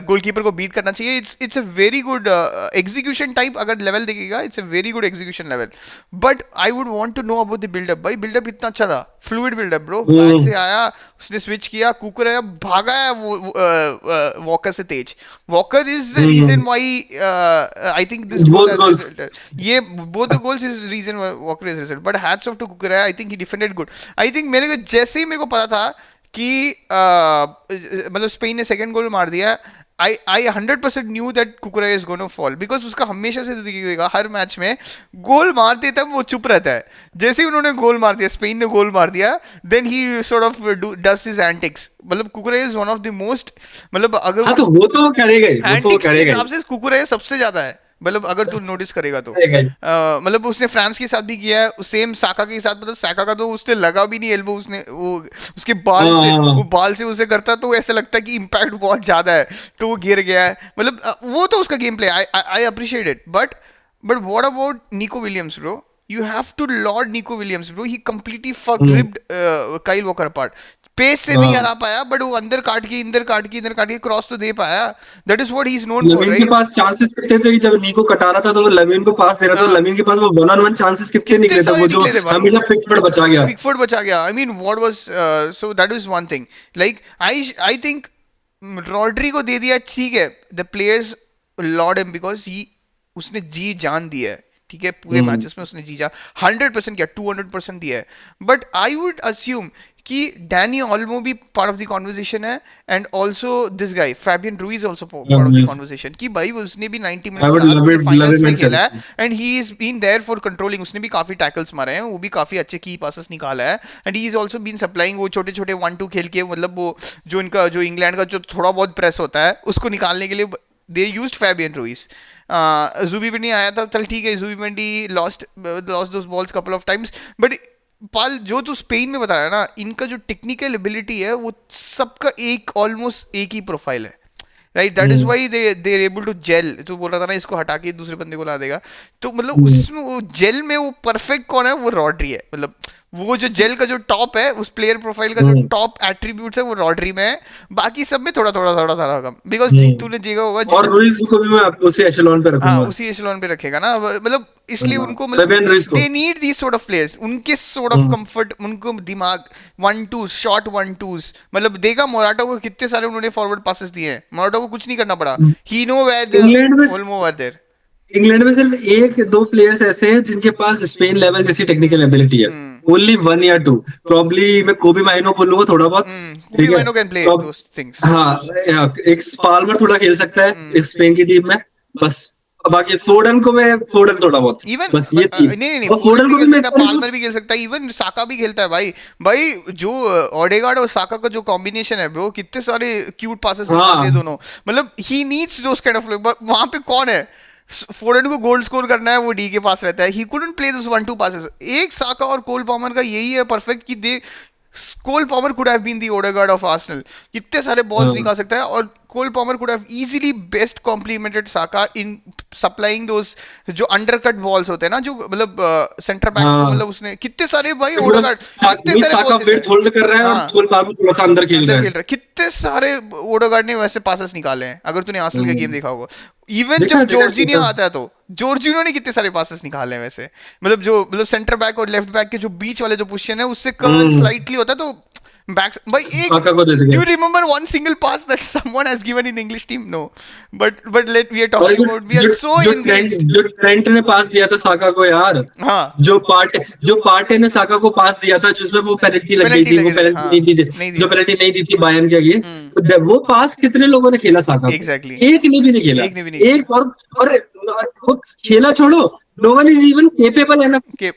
S1: गोलकीपर को बीट करना चाहिए. It's a very good execution type. अगर लेवल देखेगा it's a very good execution level. But I would want to know about the buildup. भाई बिल्डअप इतना अच्छा था, फ्लूइड बिल्डअप ब्रो. बैंक से आया, उसने स्विच किया, कुकर आया, भागा है वो वॉकर से तेज. Walker is the reason why I think this goal
S2: both
S1: has
S2: goals.
S1: Resulted. ये both the goals is reason why Walker is result. But hats off to Kukurea. I think he defended good. I think मेरे को जैसे ही मेरे को पता था कि मतलब स्पेन ने सेकंड गोल मार दिया, I 100% knew that Kukurea is going to fall because उसका हमेशा से दिखेगा हर मैच में गोल मारते तब वो चुप रहता है. जैसे ही उन्होंने गोल मार दिया, स्पेन ने गोल मार दिया, then he sort of does his antics. मतलब Kukurea is one of the most, मतलब अगर
S2: हाँ तो वो तो करेगा ही, वो तो
S1: एंटिक्स के
S2: करेगा
S1: हिसाब
S2: ही,
S1: से कुकुरेया सबसे ज्यादा है. मतलब अगर तू नोटिस करेगा तो
S2: करेगा ही.
S1: मतलब उसने फ्रांस के साथ भी किया है, सेम साका के साथ. मतलब साका का तो उसने लगा भी नहीं एल्बो, उसने वो उसके बाल से,
S2: हाँ
S1: वो बाल से उसे करता तो ऐसा लगता है कि इम्पैक्ट बहुत ज्यादा है, तो वो गिर गया है. मतलब वो तो उसका game play I appreciate it. But what about Nico Williams bro? You have to laud Nico Williams, bro. He completely fucked ripped Kyle Walker apart. Pace से नहीं हरा पाया, बट वो अंदर काट के इधर काट के क्रॉस तो दे पाया. That is what he is known for,
S2: lamin के
S1: राइट?
S2: पास चांसेस कितने थे कि जब नीको कटा रहा था तो वो लमीन को पास दे रहा था, तो
S1: हाँ,
S2: लमीन के पास वो वन ऑन वन चांसेस कितने
S1: कितने
S2: निकले थे,
S1: सारे
S2: वो जो
S1: निकले थे भाई.
S2: हमेशा पिकफोर्ड बचा गया.
S1: पिकफोर्ड बचा गया. I mean what was, so that is one thing. Like I think Rodri को दे दिया, ठीक है. The players Lord him because he, उसने जी जान दिया है, ठीक है. पूरे मैचेस में उसने जी जान 100% किया, 200% दिया है. बट आई वुड अस्यूम कि डैनी ऑल्मो भी पार्ट ऑफ द कॉन्वर्जेशन है, and also this guy Fabian Ruiz also part of the conversation, कि भाई उसने भी 90
S2: आई
S1: मिनट्स
S2: वुड
S1: लास्ट में
S2: लव
S1: फाइनल्स
S2: हिम
S1: में
S2: इन
S1: खेला है,
S2: Chelsea.
S1: And he is been there for controlling. उसने भी काफी टैकल्स मारे हैं, वो भी काफी अच्छे की पासेस निकाला है, and he is also been supplying वो छोटे छोटे 1-2 खेल के. मतलब वो जो इनका, जो इंग्लैंड का जो थोड़ा बहुत प्रेस होता है उसको निकालने के लिए they used Fabian Ruiz. Zubi भी नहीं आया था, चल ठीक है. Zubimendi lost those balls couple of times. But pal, जो तू स्पेन में बता रहा है ना, इनका जो टेक्निकल एबिलिटी है वो सबका एक ऑलमोस्ट एक ही प्रोफाइल है, right? That is why they able to gel. तो बोल रहा था ना, इसको हटा के दूसरे बंदे को ला देगा, तो मतलब उसमें वो जेल में वो परफेक्ट कौन है? वो रॉड्री है. मतलब वो जो जेल का जो टॉप है, उस प्लेयर प्रोफाइल का जो टॉप एट्रीब्यूट्स है वो रॉड्री में है. बाकी सब में थोड़ा थोड़ा थोड़ा थोड़ा कम, बिकॉज तूने देखा होगा
S2: और रुइज को भी मैं उसी एशेलॉन पे
S1: हाँ
S2: रखूंगा.
S1: उसी एशेलॉन पे रखेगा ना. मतलब इसलिए उनको, मतलब
S2: फेबियन रुइज को
S1: they need these sort of players. उनके सॉर्ट ऑफ कंफर्ट, उनको दिमाग 1-2 शॉर्ट 1-2s. मतलब देखा मोराटा को कितने सारे उन्होंने फॉरवर्ड पासेस दिए हैं. मोराटा को कुछ नहीं करना पड़ा. ही नो वेयर द
S2: इंग्लैंड में
S1: ओल्मो वर देयर.
S2: इंग्लैंड में सिर्फ एक से दो प्लेयर्स ऐसे हैं जिनके पास स्पेन लेवल जैसी टेक्निकल एबिलिटी है. ओनली वन या टू, प्रॉब्ली मैं कोबी माइनो बोलूंगा थोड़ा बहुत.
S1: कोबी
S2: ठीक है.
S1: माइनो कैन प्ले
S2: तो
S1: दोस थिंग्स.
S2: हाँ, एक स्पाल्मर थोड़ा खेल सकता है इस स्पेन की टीम में, बस. बाकी फोर्डन थोड़ा बहुत,
S1: इवन
S2: बस ये तीन.
S1: नहीं
S2: और
S1: फोर्डन
S2: फोर्डन
S1: भी
S2: को भी
S1: खेल
S2: मैं
S1: सकता है, पाल्मर भी खेल सकता है, इवन साका भी खेलता है भाई. भाई जो ओडेगार्ड और साका का जो कॉम्बिनेशन है ब्रो, कितने सारे क्यूट पासेस निकालते हैं दोनों. मतलब he needs those kind of, वहां पे कौन है? फोर्डन को गोल स्कोर करना है, वो डी के पास रहता है. He couldn't play those 1-2 passes. एक साका और कोल पामर का यही है परफेक्ट, कि they Cole Palmer could have been the Odegaard of Arsenal. कितने सारे बॉल्स निकाल सकता है, और Cole Palmer could have easily best complemented Saka in supplying those जो अंडरकट बॉल्स होते हैं ना, जो मतलब सेंटर बैक्स को, मतलब उसने कितने सारे भाई ओडेगार्ड कितने सारे
S2: साका
S1: बॉल्स
S2: वेट होल्ड कर रहा है और कोल पाल्मर थोड़ा सा अंदर खेल रहा है.
S1: कितने सारे ओडेगार्ड ने वैसे पासेस निकाले हैं, अगर तूने आर्सेनल का गेम देखा होगा. इवन
S2: देखा
S1: जब
S2: देखा
S1: जॉर्जिनियो
S2: देखा.
S1: आता है तो जॉर्जिनियो ने कितने सारे पासेस निकाले हैं वैसे. मतलब जो, मतलब सेंटर बैक और लेफ्ट बैक के जो बीच वाले जो पोजीशन है, उससे कर्ल स्लाइटली होता है, तो बैक्स भाई एक.
S2: साका को दे
S1: Do
S2: देंगे.
S1: you remember one single pass that someone has given in English team? No, but we are
S2: और
S1: talking about, we are so encouraged.
S2: जो ट्रेंट ने पास दिया था साका को यार,
S1: हाँ,
S2: जो पार्टे ने साका को पास दिया था जिसमें वो पेनल्टी लग गई
S1: पेनल्टी
S2: थी, वो
S1: लगे थे,
S2: पेनल्टी
S1: हाँ,
S2: नहीं दी थी,
S1: नहीं
S2: जो
S1: दिया
S2: पेनल्टी नहीं दी थी बायर्न के अगेंस्ट, तो वो पास कितने लोगों ने खेला साका को?
S1: एग्जैक्टली.
S2: एक ने भी नहीं खेला.
S1: एक ने भी नहीं
S2: एक और वो खेला छोड़ो, no one is even capable enough.
S1: Okay.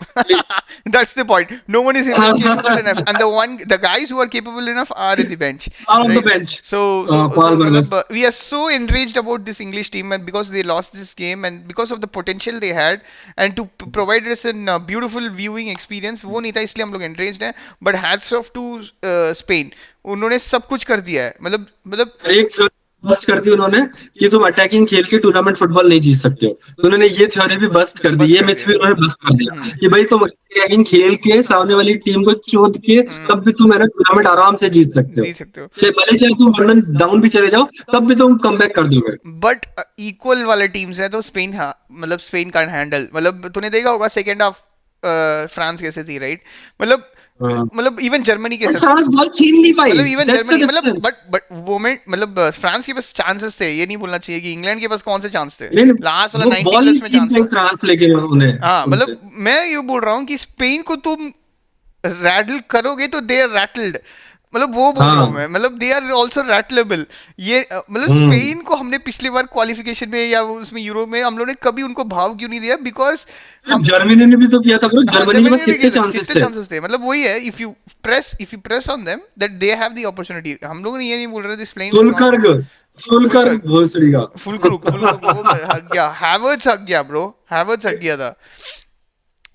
S1: That's the point. No one is even capable enough, and the guys who are capable enough are in the bench.
S2: Are on the
S1: right?
S2: bench.
S1: So
S2: Paul Magnus.
S1: we are so enraged about this English team, and because they lost this game, and because of the potential they had, and to provide us a beautiful viewing experience, वो नहीं था, इसलिए हम लोग enraged हैं. But hats off to Spain. उन्होंने सब कुछ कर दिया है. मतलब
S2: एक बस्ट कर दी उन्होंने कि तुम अटैकिंग खेल के टूर्नामेंट फुटबॉल नहीं जीत सकते हो। तो उन्होंने ये थ्योरी भी बस्ट कर दी,
S1: बस
S2: ये
S1: कर
S2: मिथ
S1: दिया।
S2: भी उन्होंने बस्ट कर दिया कि भाई तुम अटैकिंग खेल के सामने वाली टीम को चोद के तब भी तुम है ना टूर्नामेंट आराम से जीत सकते हो।
S1: जीत सकते हो।
S2: चाहे भले चाहे तुम वन डाउन भी चले जाओ तब भी तुम कम बैक कर दोगे।
S1: बट इक्वल वाले टीम्स हैं तो स्पेन, हाँ मतलब स्पेन कैन हैंडल, मतलब तूने देखा होगा सेकेंड हाफ फ्रांस कैसे थी, राइट? मतलब
S2: हाँ।
S1: मतलब इवन जर्मनी के साथ,
S2: फ्रांस बॉल छीन नहीं पाई,
S1: मतलब इवन
S2: दैट्स द
S1: जर्मनी, मतलब
S2: डिफरेंस।
S1: बट मोमेंट, मतलब फ्रांस के पास चांसेस थे, ये नहीं बोलना चाहिए कि इंग्लैंड के पास कौन से चांस थे।
S2: नहीं
S1: लास्ट
S2: नहीं,
S1: वाला
S2: वो
S1: 90
S2: बॉल नहीं
S1: प्लस में
S2: छीन
S1: चांस
S2: पाई
S1: था।
S2: फ्रांस, लेकिन उन्हें
S1: हाँ
S2: उनसे।
S1: मतलब मैं ये बोल रहा हूँ कि स्पेन को तुम रैडल करोगे तो दे आर रैटल्ड, मतलब वो बोल रहा हूँ
S2: हाँ।
S1: मैं, मतलब दे आर ऑल्सो रैटलेबल। ये मतलब
S2: हम्म।
S1: स्पेन को हमने पिछली बार क्वालिफिकेशन में या उसमें यूरो में हम लोगों ने कभी उनको भाव क्यों नहीं दिया? बिकॉज हम,
S2: जर्मनी ने भी तो किया था ब्रो,
S1: हाँ
S2: जर्मनी के
S1: जर्मनी
S2: पास
S1: में भी
S2: कितने
S1: किए थे,
S2: चांसेस
S1: कितने
S2: थे।
S1: चांसेस थे, मतलब वही है, if you press on them that they have the opportunity. हम लोगों ने ये नहीं बोल रहे this playing is not
S2: Fullkrug,
S1: full.
S2: Fullkrug भोसड़ी का।
S1: फुल क्रूक वो हक गया, हैवर्ट्स हक गया ब्रो, हैवर्ट्स हक गया था।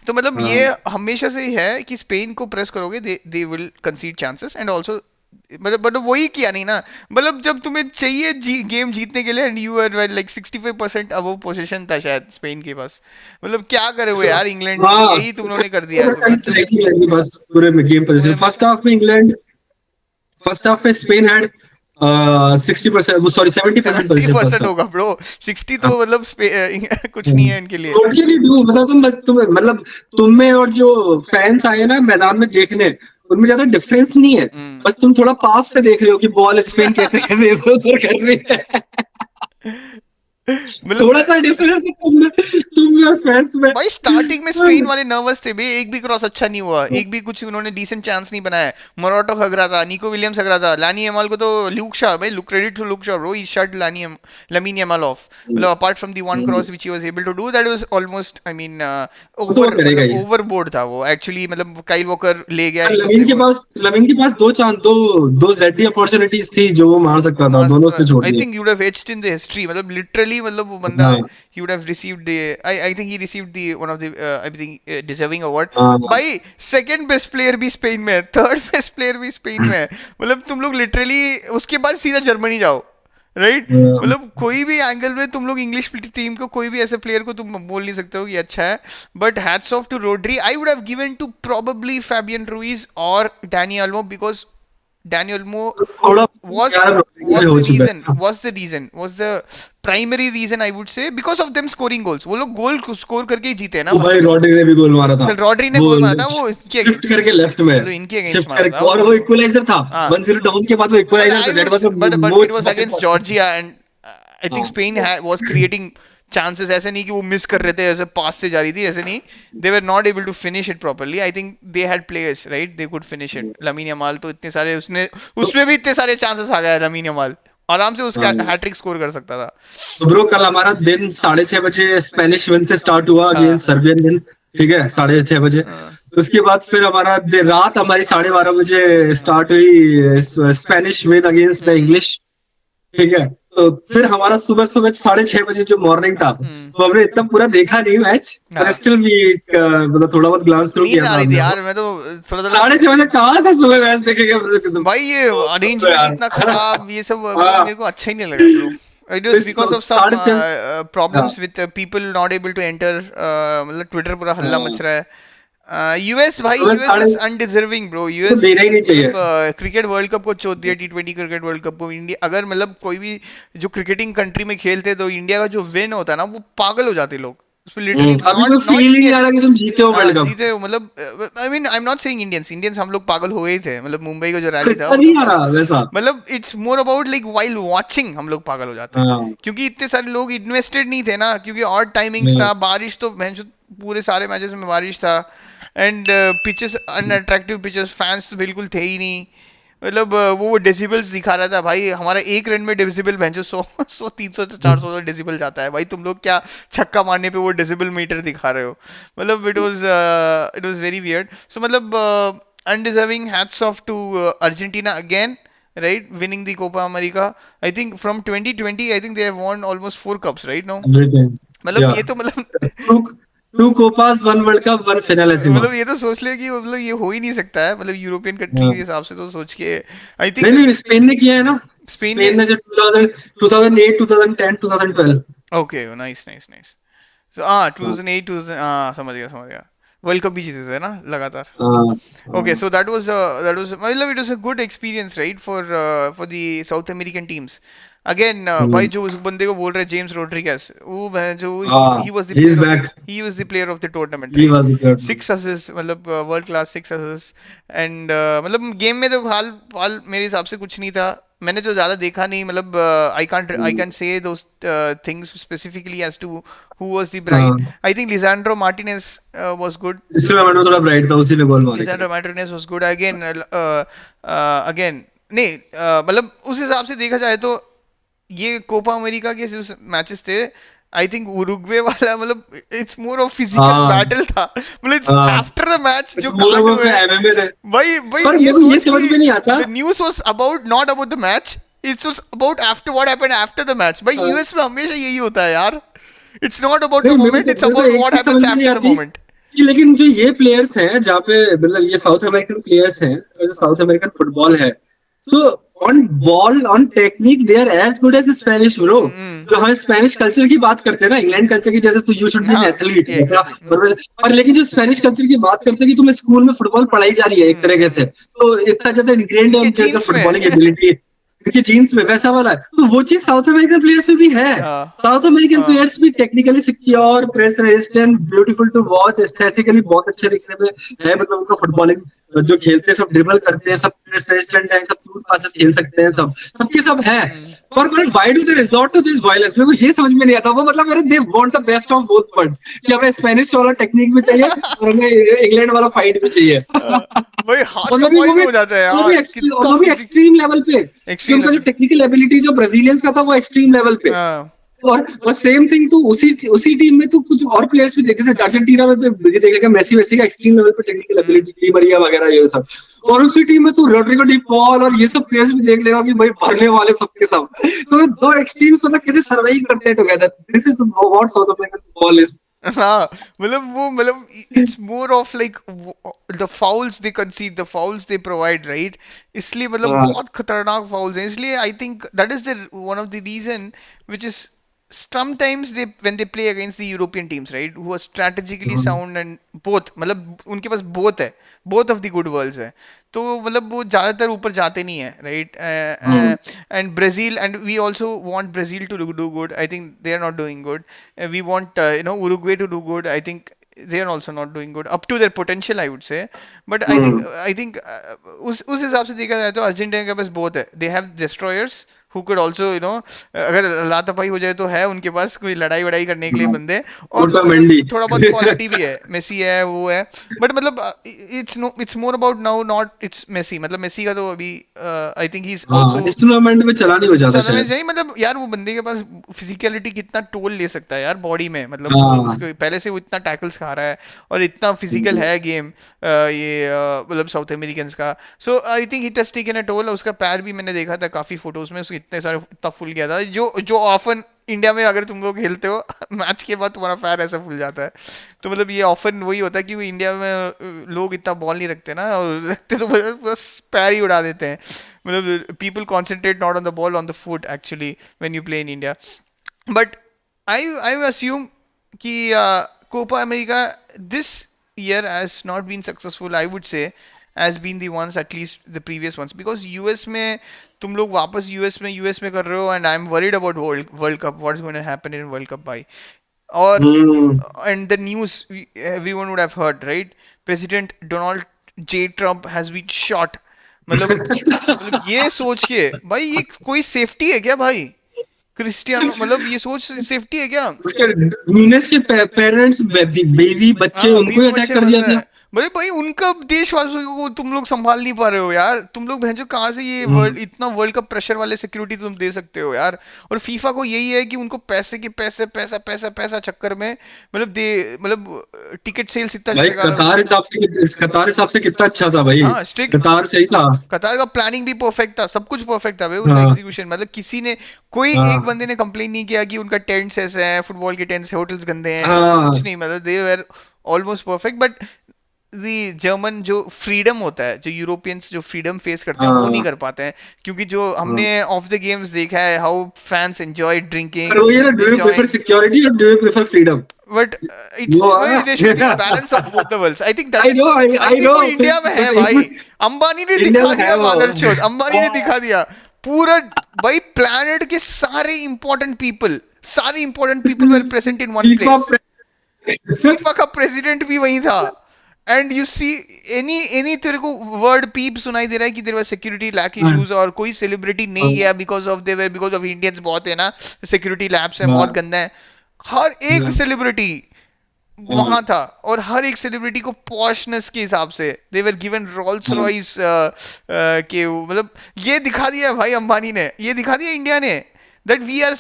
S1: तो मतलब ये
S2: हाँ।
S1: हमेशा से ही है कि स्पेन को प्रेस करोगे they will कंसीड chances and also, मतलब बट वही किया नहीं ना। मतलब जब तुम्हें चाहिए गेम जीतने के लिए and you are like 65% above possession था शायद स्पेन के पास, मतलब क्या करे हुए यार इंग्लैंड टीम,
S2: हाँ,
S1: यही तुम लोगों ने कर दिया है तुम्हें।
S2: 60% रही थी इंग्लैंड के पास पूरे में गेम पोजीशन।
S1: मैं
S2: फर्स्ट हाफ में Spain had 60%, sorry 70%
S1: seventy
S2: position first
S1: percent
S2: half.
S1: होगा ब्रो, 60 तो मतलब कुछ नहीं है इनके लिए।
S2: टोटली डू मतलब तुम मतलब तुम में और जो फैंस आए ना मैदान में देखने, उनमें ज्यादा डिफरेंस नहीं है।
S1: हम्म।
S2: बस तुम थोड़ा पास से देख रहे हो कि बॉल स्पिन कैसे कैसे इधर उधर कर रही है।
S1: मतलब
S2: थोड़ा सा डिफरेंस है तुम में और फैंस में।
S1: भाई स्टार्टिंग में स्पेन वाले नर्वस थे भाई, एक भी क्रॉस अच्छा नहीं हुआ, एक भी कुछ उन्होंने डिसेंट चांस नहीं बनाया। मोराटो हग रहा था, निको विलियम्स हग रहा था, लानी यमाल को तो ल्यूक शॉ, भाई look credit to Luke Shaw bro, he shut Lamine Yamal off. मतलब apart from the one cross which he was able to do, that was almost I mean
S2: वो तो वो
S1: ओवर,
S2: करेगा
S1: मतलब
S2: ही।
S1: ओवरबोर्ड था वो एक्चुअली, मतलब काइल वॉकर ले गया एक बंदे
S2: लमीन के
S1: को।
S2: पास लमीन के पास दो जेडी अपॉर्चुनिटीज थी जो वो मार सकता था,
S1: मास
S2: दोनों उसने छोड़
S1: आई
S2: दिए।
S1: Think you would have aged in the history, मतलब लिटरली, मतलब वो बंदा
S2: हाँ।
S1: ही would have received the, I think he received the one of the I think deserving award.
S2: हाँ।
S1: भाई सेकंड बेस्ट प्लेयर भी स्पेन में है, थर्ड बेस्ट प्लेयर भी स्पेन में है, मतलब तुम लोग लिटरली उसके बाद सीधा जर्मनी जाओ, राइट?
S2: हाँ।
S1: मतलब कोई भी एंगल में तुम लोग इंग्लिश टीम को कोई भी ऐसे प्लेयर को तुम बोल नहीं सकते हो कि अच्छा है। But hats off to Rodri, I would have given to probably Fabian Ruiz और Dani Olmo, because Daniel Mo
S2: थोड़ा
S1: was
S2: यार
S1: was
S2: हो
S1: the
S2: चुका
S1: reason
S2: है।
S1: was the primary reason I would say, because of them scoring goals, वो लोग गोल स्कोर करके ही जीते हैं ना
S2: वो भाई रॉड्री ने भी गोल मारा था।
S1: चल रॉड्री ने
S2: वो
S1: गोल मारा था, वो इसके
S2: शिफ्ट
S1: अगेंस्ट,
S2: करके लेफ्ट में,
S1: मतलब इनके अगेंस्ट
S2: शिफ्ट
S1: मारा था
S2: करके, और
S1: वो।
S2: वो इक्वलाइजर था।
S1: हाँ
S2: 1-0 डाउन के बाद वो
S1: but
S2: इक्वलाइजर था,
S1: I
S2: that
S1: would
S2: was
S1: but it was
S2: most
S1: against Georgia and I think Spain was creating chances, ऐसे नहीं कि वो मिस कर रहे थे, ऐसे पास से जा रही थी, ऐसे नहीं, they were not able to finish it properly. I think they had players, right, they could finish it. Lamine Yamal तो इतने सारे उसने, उसमें भी इतने सारे चांसेस आ गए, लमीन यमाल आराम से उसका
S2: हाँ।
S1: हैट्रिक स्कोर कर सकता था।
S2: तो ब्रो कल हमारा दिन 6:30 बजे स्पेनिश विन से स्टार्ट हुआ
S1: हाँ
S2: अगेंस्ट सर्बियन विन। ठीक है, 6:30 बजे।
S1: हाँ।
S2: उसके बाद फिर हमारा रात हमारी 12:30 बजे स्टार्ट हुई Spanish win against the
S1: hmm
S2: English. ठीक है। तो फिर हमारा सुबह सुबह 6:30 बजे जो मॉर्निंग था,
S1: हम्म।
S2: तो हमने इतना पूरा देखा नहीं मैच, पर
S1: हाँ
S2: स्टिल भी मतलब थोड़ा बहुत ग्लांस थ्रू
S1: नींद
S2: किया
S1: आ
S2: था
S1: रही थी
S2: हमने वो।
S1: यार, मैं तो थोड़ा थोड़ा
S2: 6:30 बजे कहाँ से सुबह मैच देखेंगे एकदम।
S1: भाई ये
S2: तो
S1: अरेंजमेंट
S2: यार
S1: इतना खराब, ये सब मतलब
S2: हाँ।
S1: मेरे को अच्छा ही नहीं लगा ब्रो। इट
S2: तो
S1: वाज
S2: इसको
S1: बिकॉज ऑफ सम
S2: 6:30। हाँ।
S1: Problems with people not able to enter, मतलब ट्विटर पूरा हल्ला
S2: हाँ।
S1: मच रहा है। यूएस भाई,
S2: सुबह
S1: यूएस
S2: साढ़े
S1: इज अनडिजर्विंग ब्रो,
S2: तो
S1: यूएस
S2: देना ही नहीं चाहिए।
S1: मतलब क्रिकेट वर्ल्ड कप को चोट दिया, T20 क्रिकेट वर्ल्ड कप को। इंडिया अगर मतलब कोई भी जो क्रिकेटिंग कंट्री में खेलते तो इंडिया का जो विन होता ना, वो पागल हो जाते लोग उसमें, लिटरली
S2: अभी
S1: नॉट
S2: कोई
S1: नॉट
S2: फील ही नहीं आ रहा
S1: इंडियंस।
S2: कि तुम जीते हो
S1: हाँ
S2: वर्ल्ड कप।
S1: जीते हो, मतलब I mean I am not saying Indians, Indians हम लोग पागल हो गए थे, मतलब मुंबई का जो
S2: पर
S1: रैली था
S2: इतना
S1: वो तो
S2: नहीं आ रहा वैसा।
S1: मतलब it's more about like while watching हम लोग पागल हो जाते हैं,
S2: हाँ।
S1: क्योंकि इतने सारे लोग इन्वेस्टेड नहीं थे ना, क्योंकि और टाइमिंग्स
S2: हाँ।
S1: था, बारिश तो पूरे सारे मैचेस में बारिश था, and pitches unattractive pitches, fans तो बिल्कुल थे ही नहीं। मतलब वो डेसिबल्स दिखा रहा था भाई, हमारा एक रन में डेसिबल भैंसो 100 300 400 डेसिबल जाता है भाई, तुम लोग क्या छक्का मारने पे वो डेसिबल मीटर दिखा रहे हो? मतलब it was very weird. So मतलब undeserving hats off to Argentina again, right, winning the Copa America. I think from 2020 I think they have won almost 4 cups, right now,
S2: everything.
S1: मतलब
S2: या
S1: ये तो मतलब
S2: two two Copas, one world cup, one Finalissima.
S1: मतलब ये तो सोच ले कि मतलब ये हो ही नहीं सकता है, मतलब यूरोपियन कंट्री के हिसाब से तो सोच के आई
S2: नहीं
S1: थिंक।
S2: नहीं, स्पेन ने किया है ना।
S1: स्पेन ने.
S2: स्पेन ने जो 2000 2008 2010 2012।
S1: Okay, nice nice nice. So हाँ, 2008 2000, हाँ समझ गया समझ गया. वर्ल्ड कप भी जीते थे ना लगातार.
S2: हाँ
S1: Okay,
S2: हाँ
S1: so that was मतलब it was a good experience, right, for the South American teams. Again, भाई जो उस बंदे को बोल रहे जेम्स रोड्रिगेज, वो जो
S2: हाँ,
S1: he was the
S2: he is
S1: player of the
S2: back.
S1: he was the player of the tournament,
S2: He
S1: right?
S2: was good.
S1: 6 assists, मतलब वर्ल्ड क्लास 6 assists. एंड मतलब गेम में तो हाल हाल मेरे हिसाब से कुछ नहीं था. मैंने तो ज्यादा देखा नहीं, मतलब I can't say those things specifically as to who was the bright.
S2: हाँ,
S1: I think Lisandro Martinez was good.
S2: इस टूर्नामेंट में थोड़ा ब्राइट था, उसी ने गोल मारे,
S1: Lisandro
S2: correct.
S1: Martinez was good again. Again नहीं, मतलब उस हिसाब से देखा जाए तो ये कोपा अमेरिका के जो मैचेस थे, आई थिंक उरुग्वे वाला मतलब इट्स मोर ऑफ फिजिकल
S2: हाँ
S1: बैटल था. मतलब इट्स
S2: हाँ,
S1: आफ्टर द मैच
S2: इट्स
S1: जो
S2: मोर
S1: कांड
S2: ऑफ
S1: हुए.
S2: एमएमए थे।
S1: भाई भाई
S2: पर
S1: ये
S2: मेरे को ये
S1: सोच
S2: समझ
S1: कि
S2: में नहीं आता।
S1: The news was about not about the match, it's was about after what happened after the match. भाई
S2: हाँ,
S1: यूएस में हमेशा यही होता है यार. इट्स नॉट अबाउट द
S2: नहीं,
S1: मोमेंट, इट्स
S2: मेरे को
S1: अबाउट
S2: एक
S1: व्हाट
S2: चीज समझ
S1: हैपेंस
S2: में नहीं
S1: आफ्टर द
S2: आती
S1: मोमेंट.
S2: कि लेकिन जो ये प्लेयर्स हैं जहाँ पे मतलब ये साउथ अमेरिकन प्लेयर्स हैं और जो साउथ अमेरिकन फुटबॉल है, so on ball on technique they are as good as Spanish bro. जो हम स्पेनिश कल्चर की बात करते हैं ना, इंग्लैंड कल्चर की, जैसे तू यू शुड बी एन
S1: हाँ,
S2: एथलीट वैसा।
S1: एग्जैक्टली.
S2: पर लेकिन जो स्पेनिश कल्चर की बात करते हैं कि तुम्हें स्कूल में फुटबॉल पढ़ाई जा रही है एक तरीके से, तो इतना ज्यादा इनग्रेन्ड है
S1: उनके
S2: उनके अंदर
S1: जीन्स में.
S2: फुटबॉलिंग एबिलिटी, उनके जीन्स में वैसा वाला है। तो वो चीज साउथ अमेरिकन प्लेयर्स में भी है।
S1: हाँ
S2: साउथ अमेरिकन
S1: हाँ.
S2: प्लेयर्स भी technically secure, press resistant, beautiful to watch, aesthetically बहुत अच्छे दिखने में है। मतलब उनका फुटबॉलिंग जो खेलते हैं, सब ड्रिबल करते हैं, सब प्रेस रेजिस्टेंट है, सब थ्रू पासेस खेल सकते हैं, सब सबके सब है।
S1: हम्म.
S2: पर why do they resort to this violence? मेरे को ये समझ में नहीं आता। वो मतलब मेरे they want the best of both worlds, कि हमें स्पेनिश वाला टेक्निक भी चाहिए और हमें इंग्लैंड वाला फाइट भी चाहिए।
S1: भाई हाथ
S2: मतलब
S1: पाई में हो जाता है यार, कितना
S2: वो भी
S1: फिजिक.
S2: एक्सट्रीम लेवल पे, कि
S1: एक्सट्रीम
S2: उनका जो
S1: लेवल.
S2: टेक्निकल एबिलिटी जो ब्राजीलियंस का था वो एक्सट्रीम लेवल पे।
S1: हाँ.
S2: और सेम थिंग तो उसी उसी टीम में तो कुछ और प्लेयर्स भी देखे, जैसे अर्जेंटीना में तो ये देखेगा मेसी वेसी का एक्सट्रीम लेवल पे टेक्निकल
S1: हम्म.
S2: एबिलिटी, डी मरिया वगैरह ये सब। और उसी टीम में तो रोड्रिगो डी पॉल और ये सब प्लेयर्स भी देख लेगा कि भाई भरने वाले सबके सब। तो दो एक्सट्रीम्स मतलब कैसे सर्वाइव करते हैं together. This is what South American football is.
S1: हाँ, मतलब वो मतलब it's more of like the fouls they concede, the fouls they provide, right. इसलिए मतलब
S2: हाँ
S1: बहुत खतरनाक फाउल्स हैं. इसलिए I think that is the one of the reason which is sometimes they when they play against the European teams, right, who are strategically sound and both, मतलब उनके पास both है, both of the good worlds है. तो मतलब वो ज़्यादातर ऊपर जाते नहीं है, right. And Brazil, and we also want Brazil to do good. I think they are not doing good. We want Uruguay to do good. I think they are also not doing good up to their potential, I would say. But I think उस हिसाब से देखा जाए तो अर्जेंटीना के पास बहुत है. They have destroyers who could also अगर लातापाई हो जाए तो है उनके पास कोई लड़ाई वड़ाई करने के लिए बंदे. और
S2: ओटा
S1: मतलब
S2: मेंडी।
S1: थोड़ा बहुत क्वालिटी भी है, मेसी है, वो है. बट मतलब it's more about now, not it's Messi. मतलब मेसी का तो अभी आई थिंक ही इज
S2: हाँ,
S1: ऑल्सो
S2: इस टूर्नामेंट में चला नहीं हो
S1: इस
S2: जाता
S1: चैनल में
S2: शायद।
S1: चाहिए. मतलब यार वो बंदे के पास फिजिकलिटी कितना टोल ले सकता है यार बॉडी में. मतलब वो
S2: हाँ
S1: उसको पहले से वो इतना टैकल्स खा रहा है और इतना फिजिकल है गेम, ये मतलब साउथ अमेरिकन का. So I think it has taken a toll. उसका पैर भी मैंने देखा था काफी फोटोज में, उसको इतने सारे इतना फुल गया था, जो जो ऑफन इंडिया में अगर तुम लोग खेलते हो मैच के बाद तुम्हारा पैर ऐसा फूल जाता है. तो मतलब ये ऑफन वही होता है कि वो इंडिया में लोग इतना बॉल नहीं रखते ना, और रखते तो बस पैर ही उड़ा देते हैं. मतलब people concentrate not on the ball, on the foot actually when you play in India. But I assume कि Copa America this year has not been successful, I would say, has been the ones, at least the previous ones, because US में तुम लोग वापस US में कर रहे हो, and I'm worried about World Cup, what's going to happen in World Cup भाई. और
S2: हम्म
S1: and the news everyone would have heard, right? President Donald J Trump has been shot. मतलब मतलब ये सोच के भाई, ये कोई सेफ्टी है क्या भाई? क्रिस्टियानो, मतलब ये सोच सेफ्टी है क्या?
S2: उसके न्यूनेस के पेरेंट्स, बेबी बच्चे,
S1: हाँ,
S2: उनको
S1: बीवी
S2: ही
S1: बच्चे
S2: अटैक कर
S1: मर
S2: दिया
S1: रहे
S2: था।
S1: हैं भाई. भाई उनका देशवासियों को तुम लोग संभाल नहीं पा रहे हो यार. तुम लोग भैंसो कहाँ से ये
S2: हम्म,
S1: इतना वर्ल्ड कप प्रेशर वाले सिक्योरिटी तुम दे सकते हो यार? और फीफा को यही है कि उनको पैसे के पैसे, पैसा पैसा पैसा चक्कर में, मतलब दे मतलब टिकट सेल्स इतना
S2: भाई
S1: जाएगा.
S2: कतार हिसाब से कितना अच्छा था भाई।
S1: हाँ, स्ट्रिक्ट.
S2: कतार सही था।
S1: कतार का प्लानिंग भी परफेक्ट था, सब कुछ परफेक्ट था भाई. उनका
S2: हाँ
S1: एग्जीक्यूशन, मतलब किसी ने, कोई एक
S2: हाँ
S1: बंदे ने कंप्लेन नहीं किया कि उनका टेंट्स ऐसे हैं, फुटबॉल के टेंट्स, होटल्स गंदे हैं, ऐसा कुछ
S2: हाँ
S1: नहीं. मतलब they were almost perfect. But German जो फ्रीडम होता है, जो यूरोपियंस जो फ्रीडम फेस करते हैं वो नहीं
S2: हाँ,
S1: कर पाते हैं, क्योंकि जो हमने
S2: हाँ।
S1: ऑफ द गेम्स देखा है हाउ फैंस एंजॉय
S2: पर
S1: ड्रिंकिंग,
S2: वो ये ना, do you prefer
S1: enjoying,
S2: security और do you prefer freedom?
S1: But it's
S2: वो
S1: there should be a balance of both the worlds. I think that
S2: I
S1: is,
S2: no,
S1: I
S2: I no,
S1: think वो इंडिया में है
S2: बट
S1: भाई।
S2: इसमें
S1: अंबानी ने
S2: इंडिया
S1: दिखा
S2: में है
S1: दिया,
S2: वो।
S1: मादरचोद अंबानी ने दिखा दिया पूरा भाई, प्लैनेट के सारे इंपॉर्टेंट पीपल, सारे important people were present in one
S2: FIFA
S1: place. FIFA का प्रेसिडेंट भी वही था। एंड यू सी एनी तेरे को वर्ड पीप सुनाई दे रहा है कि there was security lack issues, और कोई सेलिब्रिटी नहीं गया बिकॉज ऑफ देवर, बिकॉज ऑफ इंडियंस बहुत है ना, सिक्योरिटी लैब्स हैं बहुत गंदा है। हर एक सेलिब्रिटी वहां था, और हर एक सेलिब्रिटी को पॉशनेस के हिसाब से दे वर गिवन रोल्स रॉयस के, मतलब ये दिखा दिया भाई अंबानी ने, ये दिखा दिया इंडिया ने, that we are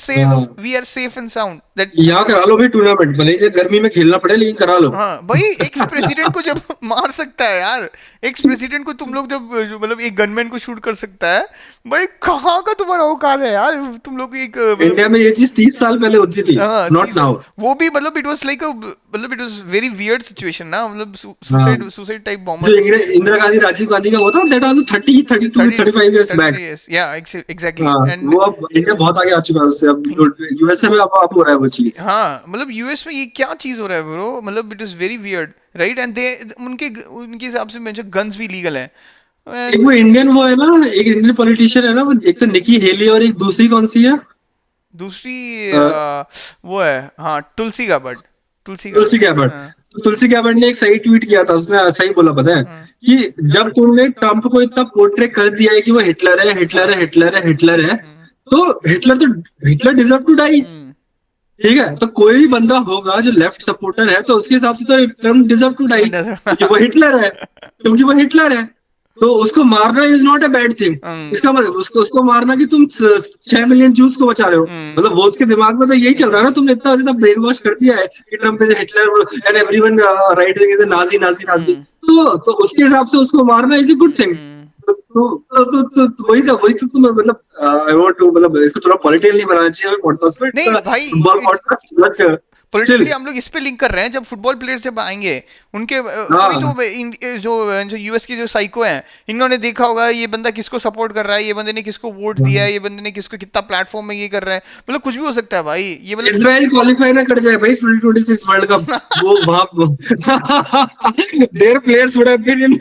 S1: safe and sound, that
S2: यहाँ करा लो भाई टूर्नामेंट, भले ही गर्मी में खेलना पड़े लेकिन करा लो।
S1: हाँ भाई, एक्स प्रेसिडेंट को जब मार सकता है यार, एक्स प्रेसिडेंट को तुम लोग जब मतलब एक गनमैन को शूट कर सकता है, भाई कहाँ का तुम्हारा औकात है यार, तुम लोग एक
S2: इंडिया
S1: मतलब
S2: में ये चीज 30 साल पहले होती थी,
S1: हाँ
S2: नॉट
S1: 30 साल,
S2: नाउ।
S1: वो भी मतलब इट वाज लाइक मतलब it was very weird situation ना, मतलब
S2: हाँ,
S1: सुसाइड टाइप
S2: जो
S1: बॉम्बर सिचुएशन
S2: इंदिरा गांधी राजीव गांधी का हुआ था, that was 30 32
S1: 30
S2: 35 years
S1: 33
S2: back.
S1: years, yeah, exactly,
S2: हाँ,
S1: and
S2: वो अब इंडिया बहुत आगे आ चुका है उससे, अब यूएसए में अब हो रहा है वो चीज।
S1: हाँ मतलब यूएस में ये क्या चीज हो रहा है ब्रो, मतलब it is very weird, right, and they उनके उनके हिसाब से मैं गन्स भी लीगल है।
S2: एक वो इंडियन वो है ना, एक इंडियन पॉलिटिशियन है ना, वो एक तो निकी हेली और एक दूसरी कौन सी है?
S1: दूसरी
S2: अ,
S1: वो है हाँ, तुलसी गाबर्ड, तुलसी
S2: तुलसी
S1: गाबर्ड,
S2: गैबर्ड।
S1: हाँ
S2: तो तुलसी गैबर्ड ने एक सही ट्वीट किया था, उसने सही बोला पता है,
S1: हाँ
S2: कि जब तुमने ट्रम्प को इतना पोर्ट्रे कर दिया है कि वो हिटलर है, हिटलर है,
S1: हाँ,
S2: हिटलर है, हिटलर है,
S1: हम्म,
S2: तो हिटलर डिजर्व टू डाई।
S1: हम्म,
S2: ठीक है, तो कोई भी बंदा होगा जो लेफ्ट सपोर्टर है, तो उसके हिसाब से तो ट्रम्प डिजर्व टू डाई, क्योंकि वो हिटलर है, क्योंकि वो हिटलर है। तो उसको मारना is not a bad thing.
S1: Hmm,
S2: इसका मतलब उसको मारना कि तुम 6 मिलियन जूस को बचा रहे हो, मतलब वो उसके दिमाग में तो यही चल रहा है ना,
S1: एग्जैक्टली,
S2: तुमने इतना इतना ब्रेन वॉश कर दिया है कि Trump is Hitler and everyone right wing is a Nazi Nazi Nazi. तो उसके हिसाब से उसको मारना इज अ गुड थिंग। वही तो तुम मतलब आई वांट टू, मतलब इसको थोड़ा पॉलिटिकल नहीं बनाना चाहिए हमें पॉडकास्ट में,
S1: नहीं
S2: इट्स
S1: भाई,
S2: football podcast, but still.
S1: Politically हम लोग इस पे लिंक कर रहे हैं, जब फुटबॉल प्लेयर्स जब आएंगे उनके कोई तो
S2: हाँ,
S1: जो यूएस के जो साइको हैं, इन्होंने देखा होगा ये बंदा किसको सपोर्ट कर रहा है, ये बंदे ने किसको वोट दिया है, ये बंदे ने किसको कितना प्लेटफॉर्म में ये कर रहा है, मतलब कुछ भी हो सकता है भाई ये मतलब।
S2: इसराइल क्वालिफाई ना कर जाए भाई 2026 वर्ल्ड कप, वो वहां there players would have been in.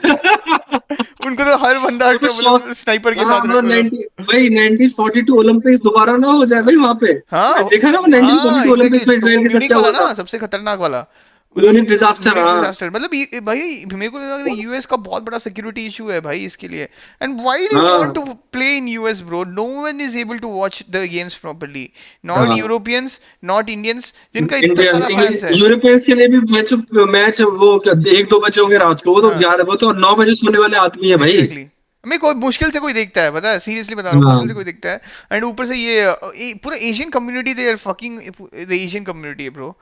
S1: उनको तो हर बंदा
S2: वो तो शौक।
S1: मतलब स्नाइपर के
S2: हाँ,
S1: साथ
S2: मतलब
S1: मतलब
S2: 90 भाई 1942 ओलंपिक्स दोबारा ना हो जाए भाई वहां पे।
S1: हाँ
S2: देखा ना वो
S1: हाँ
S2: 1942
S1: एग्जैक्टली,
S2: ओलंपिक्स में
S1: तो वो
S2: इसराइल के साथ
S1: म्यूनिक
S2: क्या
S1: वाला
S2: हुआ था।
S1: ना सबसे खतरनाक वाला, मतलब
S2: यूनिक डिजास्टर,
S1: म्यूनिक
S2: हाँ।
S1: डिजास्टर, मतलब भाई मेरे को लगा कि यूएस का बहुत बड़ा सिक्योरिटी इशू है भाई इसके लिए। And why do you want
S2: हाँ,
S1: to play in US bro, no one is able to watch the games properly, not
S2: हाँ।
S1: यूरोपियंस, नॉट इंडियंस जिनका इतना
S2: इंडियन
S1: सारा फैंस है।
S2: यूरोपियंस के लिए भी मैच मैच वो क्या 1 2 बजे होंगे रात को, वो तो
S1: हाँ
S2: यार वो तो 9 बजे सोने वाले आदमी है भाई।
S1: एग्जैक्टली, मैं कोई मुश्किल से कोई देखता है, पता है सीरियसली बता रहा हूँ,
S2: हाँ,
S1: मुश्किल से कोई देखता है। एंड ऊपर से ये पूरा Asian community, they are fucking the Asian community है ब्रो,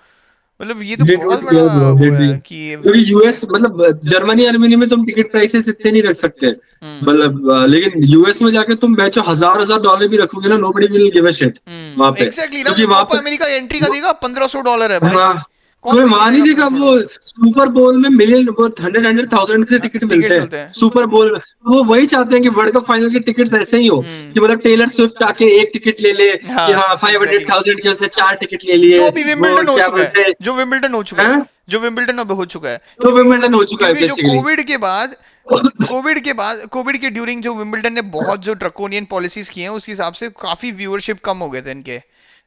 S1: मतलब ये तो
S2: डिड
S1: बहुत
S2: ब्रो,
S1: बड़ा वो
S2: डिड भी,
S1: है कि
S2: क्योंकि यूएस मतलब जर्मनी जर्मनी में तुम टिकट प्राइसेस इतने नहीं रख सकते,
S1: हम्म
S2: मतलब लेकिन यूएस में जाके तुम बेचो $1000 भी रखोगे ना, nobody will give a shit वहां पे,
S1: एग्जैक्टली ना,
S2: क्योंकि वहां
S1: कोपा
S2: पे
S1: अमेरिका एंट्री का
S2: वो,
S1: देगा $1500 है भाई,
S2: हाँ,
S1: कौन
S2: तुम्हें
S1: देके
S2: वहां नहीं
S1: जाएगा
S2: देखा
S1: पंद्रह सौ
S2: वो
S1: डॉलर
S2: सुपर बोल में मिलियन वो 100,000 से टिकट मिलते
S1: टिकट्स
S2: हैं
S1: मिलते हैं।
S2: सुपर बोल में, तो वो वही चाहते हैं कि वर्ल्ड कप फाइनल के टिकट्स ऐसे ही हो, कि मतलब टेलर स्विफ्ट आके एक टिकट ले ले, कि
S1: हाँ
S2: हाँ फाइव हंड्रेड
S1: एग्जैक्टली,
S2: थाउजेंड के उसने 4 टिकट ले
S1: जो
S2: लिए,
S1: अभी
S2: वो
S1: विंबलडन हो
S2: क्या
S1: चुका है,
S2: बोलते हैं,
S1: जो विंबलडन हो चुका है,
S2: हैं?
S1: जो विंबलडन अब हो चुका है,
S2: तो
S1: क्योंकि
S2: विंबलडन हो चुका है
S1: क्योंकि जो
S2: बेसिकली।
S1: कोविड के ड्यूरिंग जो विंबलडन ने बहुत जो ड्रकोनियन पॉलिसीज की हैं उस हिसाब से काफी व्यूअरशिप कम हो गए थे इनके,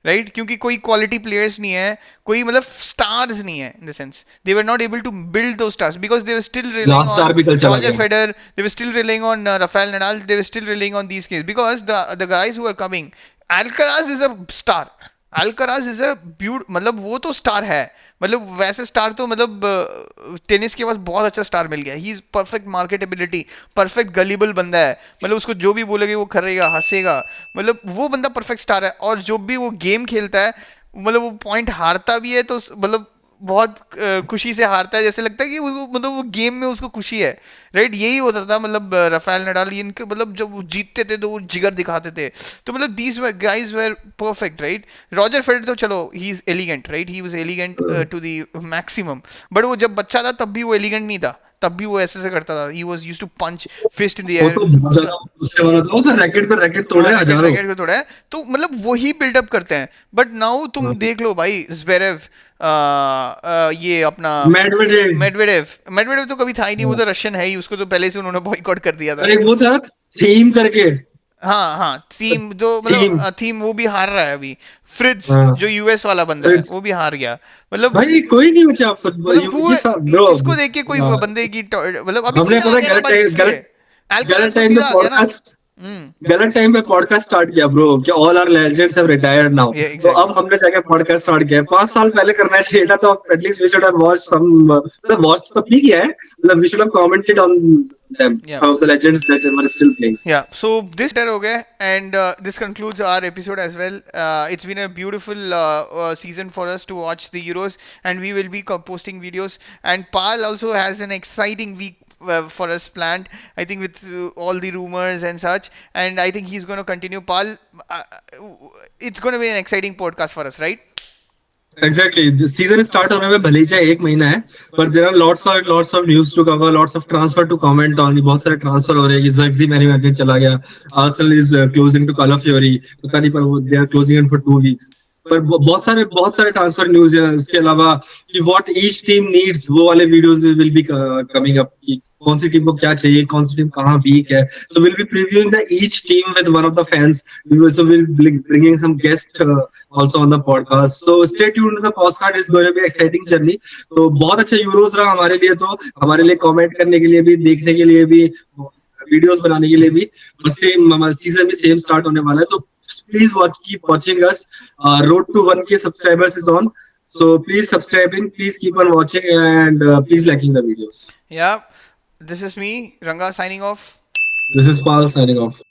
S1: राइट, क्योंकि कोई क्वालिटी प्लेयर्स नहीं है, कोई मतलब स्टार्स नहीं है, in the sense they were not able to build दो stars because they were still relying
S2: last
S1: on
S2: star भी कल चला
S1: रॉजर
S2: गया।
S1: Federer, they were still relying on Rafael Nadal, they were still relying on these case because the guys who are coming, Alcaraz is a star, Alcaraz is a beaut, मतलब वो तो स्टार है, मतलब वैसे स्टार तो मतलब टेनिस के पास बहुत अच्छा स्टार मिल गया, he is perfect marketability, perfect gullible बंदा है, मतलब उसको जो भी बोलेगे वो करेगा, हंसेगा, मतलब वो बंदा परफेक्ट स्टार है, और जो भी वो गेम खेलता है, मतलब वो पॉइंट हारता भी है तो मतलब बहुत खुशी से हारता है, जैसे लगता है कि मतलब वो गेम में उसको खुशी है, राइट, यही होता था मतलब राफेल नडाल इनके, मतलब जब वो जीतते थे तो वो जिगर दिखाते थे, तो मतलब these guys were perfect, right. Roger Federer तो चलो he is elegant, right, he was elegant to the maximum, but वो जब बच्चा था तब भी वो एलिगेंट नहीं था, तब भी वो ऐसे करता था. He was used to punch fist in the
S2: वो
S1: air.
S2: तो बहुत ज्यादा गुस्से वाला था, वो तो रैकेट पे रैकेट तोड़े
S1: हाँ,
S2: हैं
S1: रैकेट
S2: हजारों।
S1: रैकेट को तोड़ा है. तो मतलब वही बिल्डअप करते हैं. बट नाउ तुम देख लो भाई, ज़्वेरेव, ये अपना
S2: मेडवेडेव।
S1: मेडवेडेव. मेडवेडेव तो कभी था ही नहीं, वो तो रशियन है ही, उसको तो पहले से उन्होंने बॉयकॉट कर दिया
S2: और
S1: था.
S2: एक वो था थीम करके,
S1: हाँ हाँ, थीम जो
S2: थीम।
S1: मतलब थीम वो भी हार रहा है अभी. फ्रिट्ज
S2: हाँ
S1: जो यूएस वाला बंदा है वो भी हार गया. मतलब
S2: भाई कोई नहीं बचा फुटबॉल
S1: मतलब
S2: ये सब ब्रो।
S1: इसको देख के कोई बंदे की मतलब अभी
S2: हमने
S1: सीधा आ
S2: पता है
S1: गया ना भाई, इसलिए
S2: गलत
S1: अल्काराज
S2: गलत
S1: को
S2: टाइम पे
S1: सीधा आ गया ना.
S2: Podcast,
S1: hmm.
S2: गलत टाइम पे पॉडकास्ट स्टार्ट किया ब्रो, कि all our legends have retired now.
S1: ये
S2: तो
S1: एग्जैक्टली.
S2: अब हमने जाके पॉडकास्ट स्टार्ट किया, 5 साल पहले करना चाहिए था। तो at least we should have watch some, मतलब वॉच तो भी किया है, मतलब we should have commented on them,
S1: या
S2: some of the legends that were still playing.
S1: Yeah, so this हो गया, and this concludes our episode as well. It's been a beautiful season for us to watch the Euros, and we will be posting videos. And Pal also has an exciting week for us planned. I think with all the rumors and such, and I think he's going to continue. Pal, it's going to be an exciting podcast for us, right?
S2: Exactly, season start होने में भले ही चाहे 1 महीना है, पर there are lots of news to cover, lots of transfer to comment on. बहुत सारे ट्रांसफर हो रहे हैं कि ज़ग्ज़ी मैरी मैग्नेट चला गया, Arsenal is closing to Calafiori, पता नहीं पर वो they are closing in for 2 weeks. पर बहुत सारे ट्रांसफर न्यूज है। इसके अलावा कि व्हाट ईच टीम नीड्स, वो वाले videos will be coming up, कि कौन सी टीम को क्या चाहिए, कौन सी टीम कहाँ वीक है। So will be previewing the each team with one of the fans. So we'll be bringing some guests also on the podcast. So stay tuned to the podcast. It's going to be exciting journey. तो बहुत अच्छा यूरोस रहा हमारे लिए, तो हमारे लिए कमेंट करने के लिए भी, देखने के लिए भी, वीडियोस बनाने के लिए भी। बस सेम सीजन भी सेम स्टार्ट होने वाला है, तो please watch, keep watching us. Road to 1K subscribers is on, so please subscribing, please keep on watching, and please liking the videos.
S1: Yeah, this is me, Ranga, signing off.
S2: This is Paul signing off.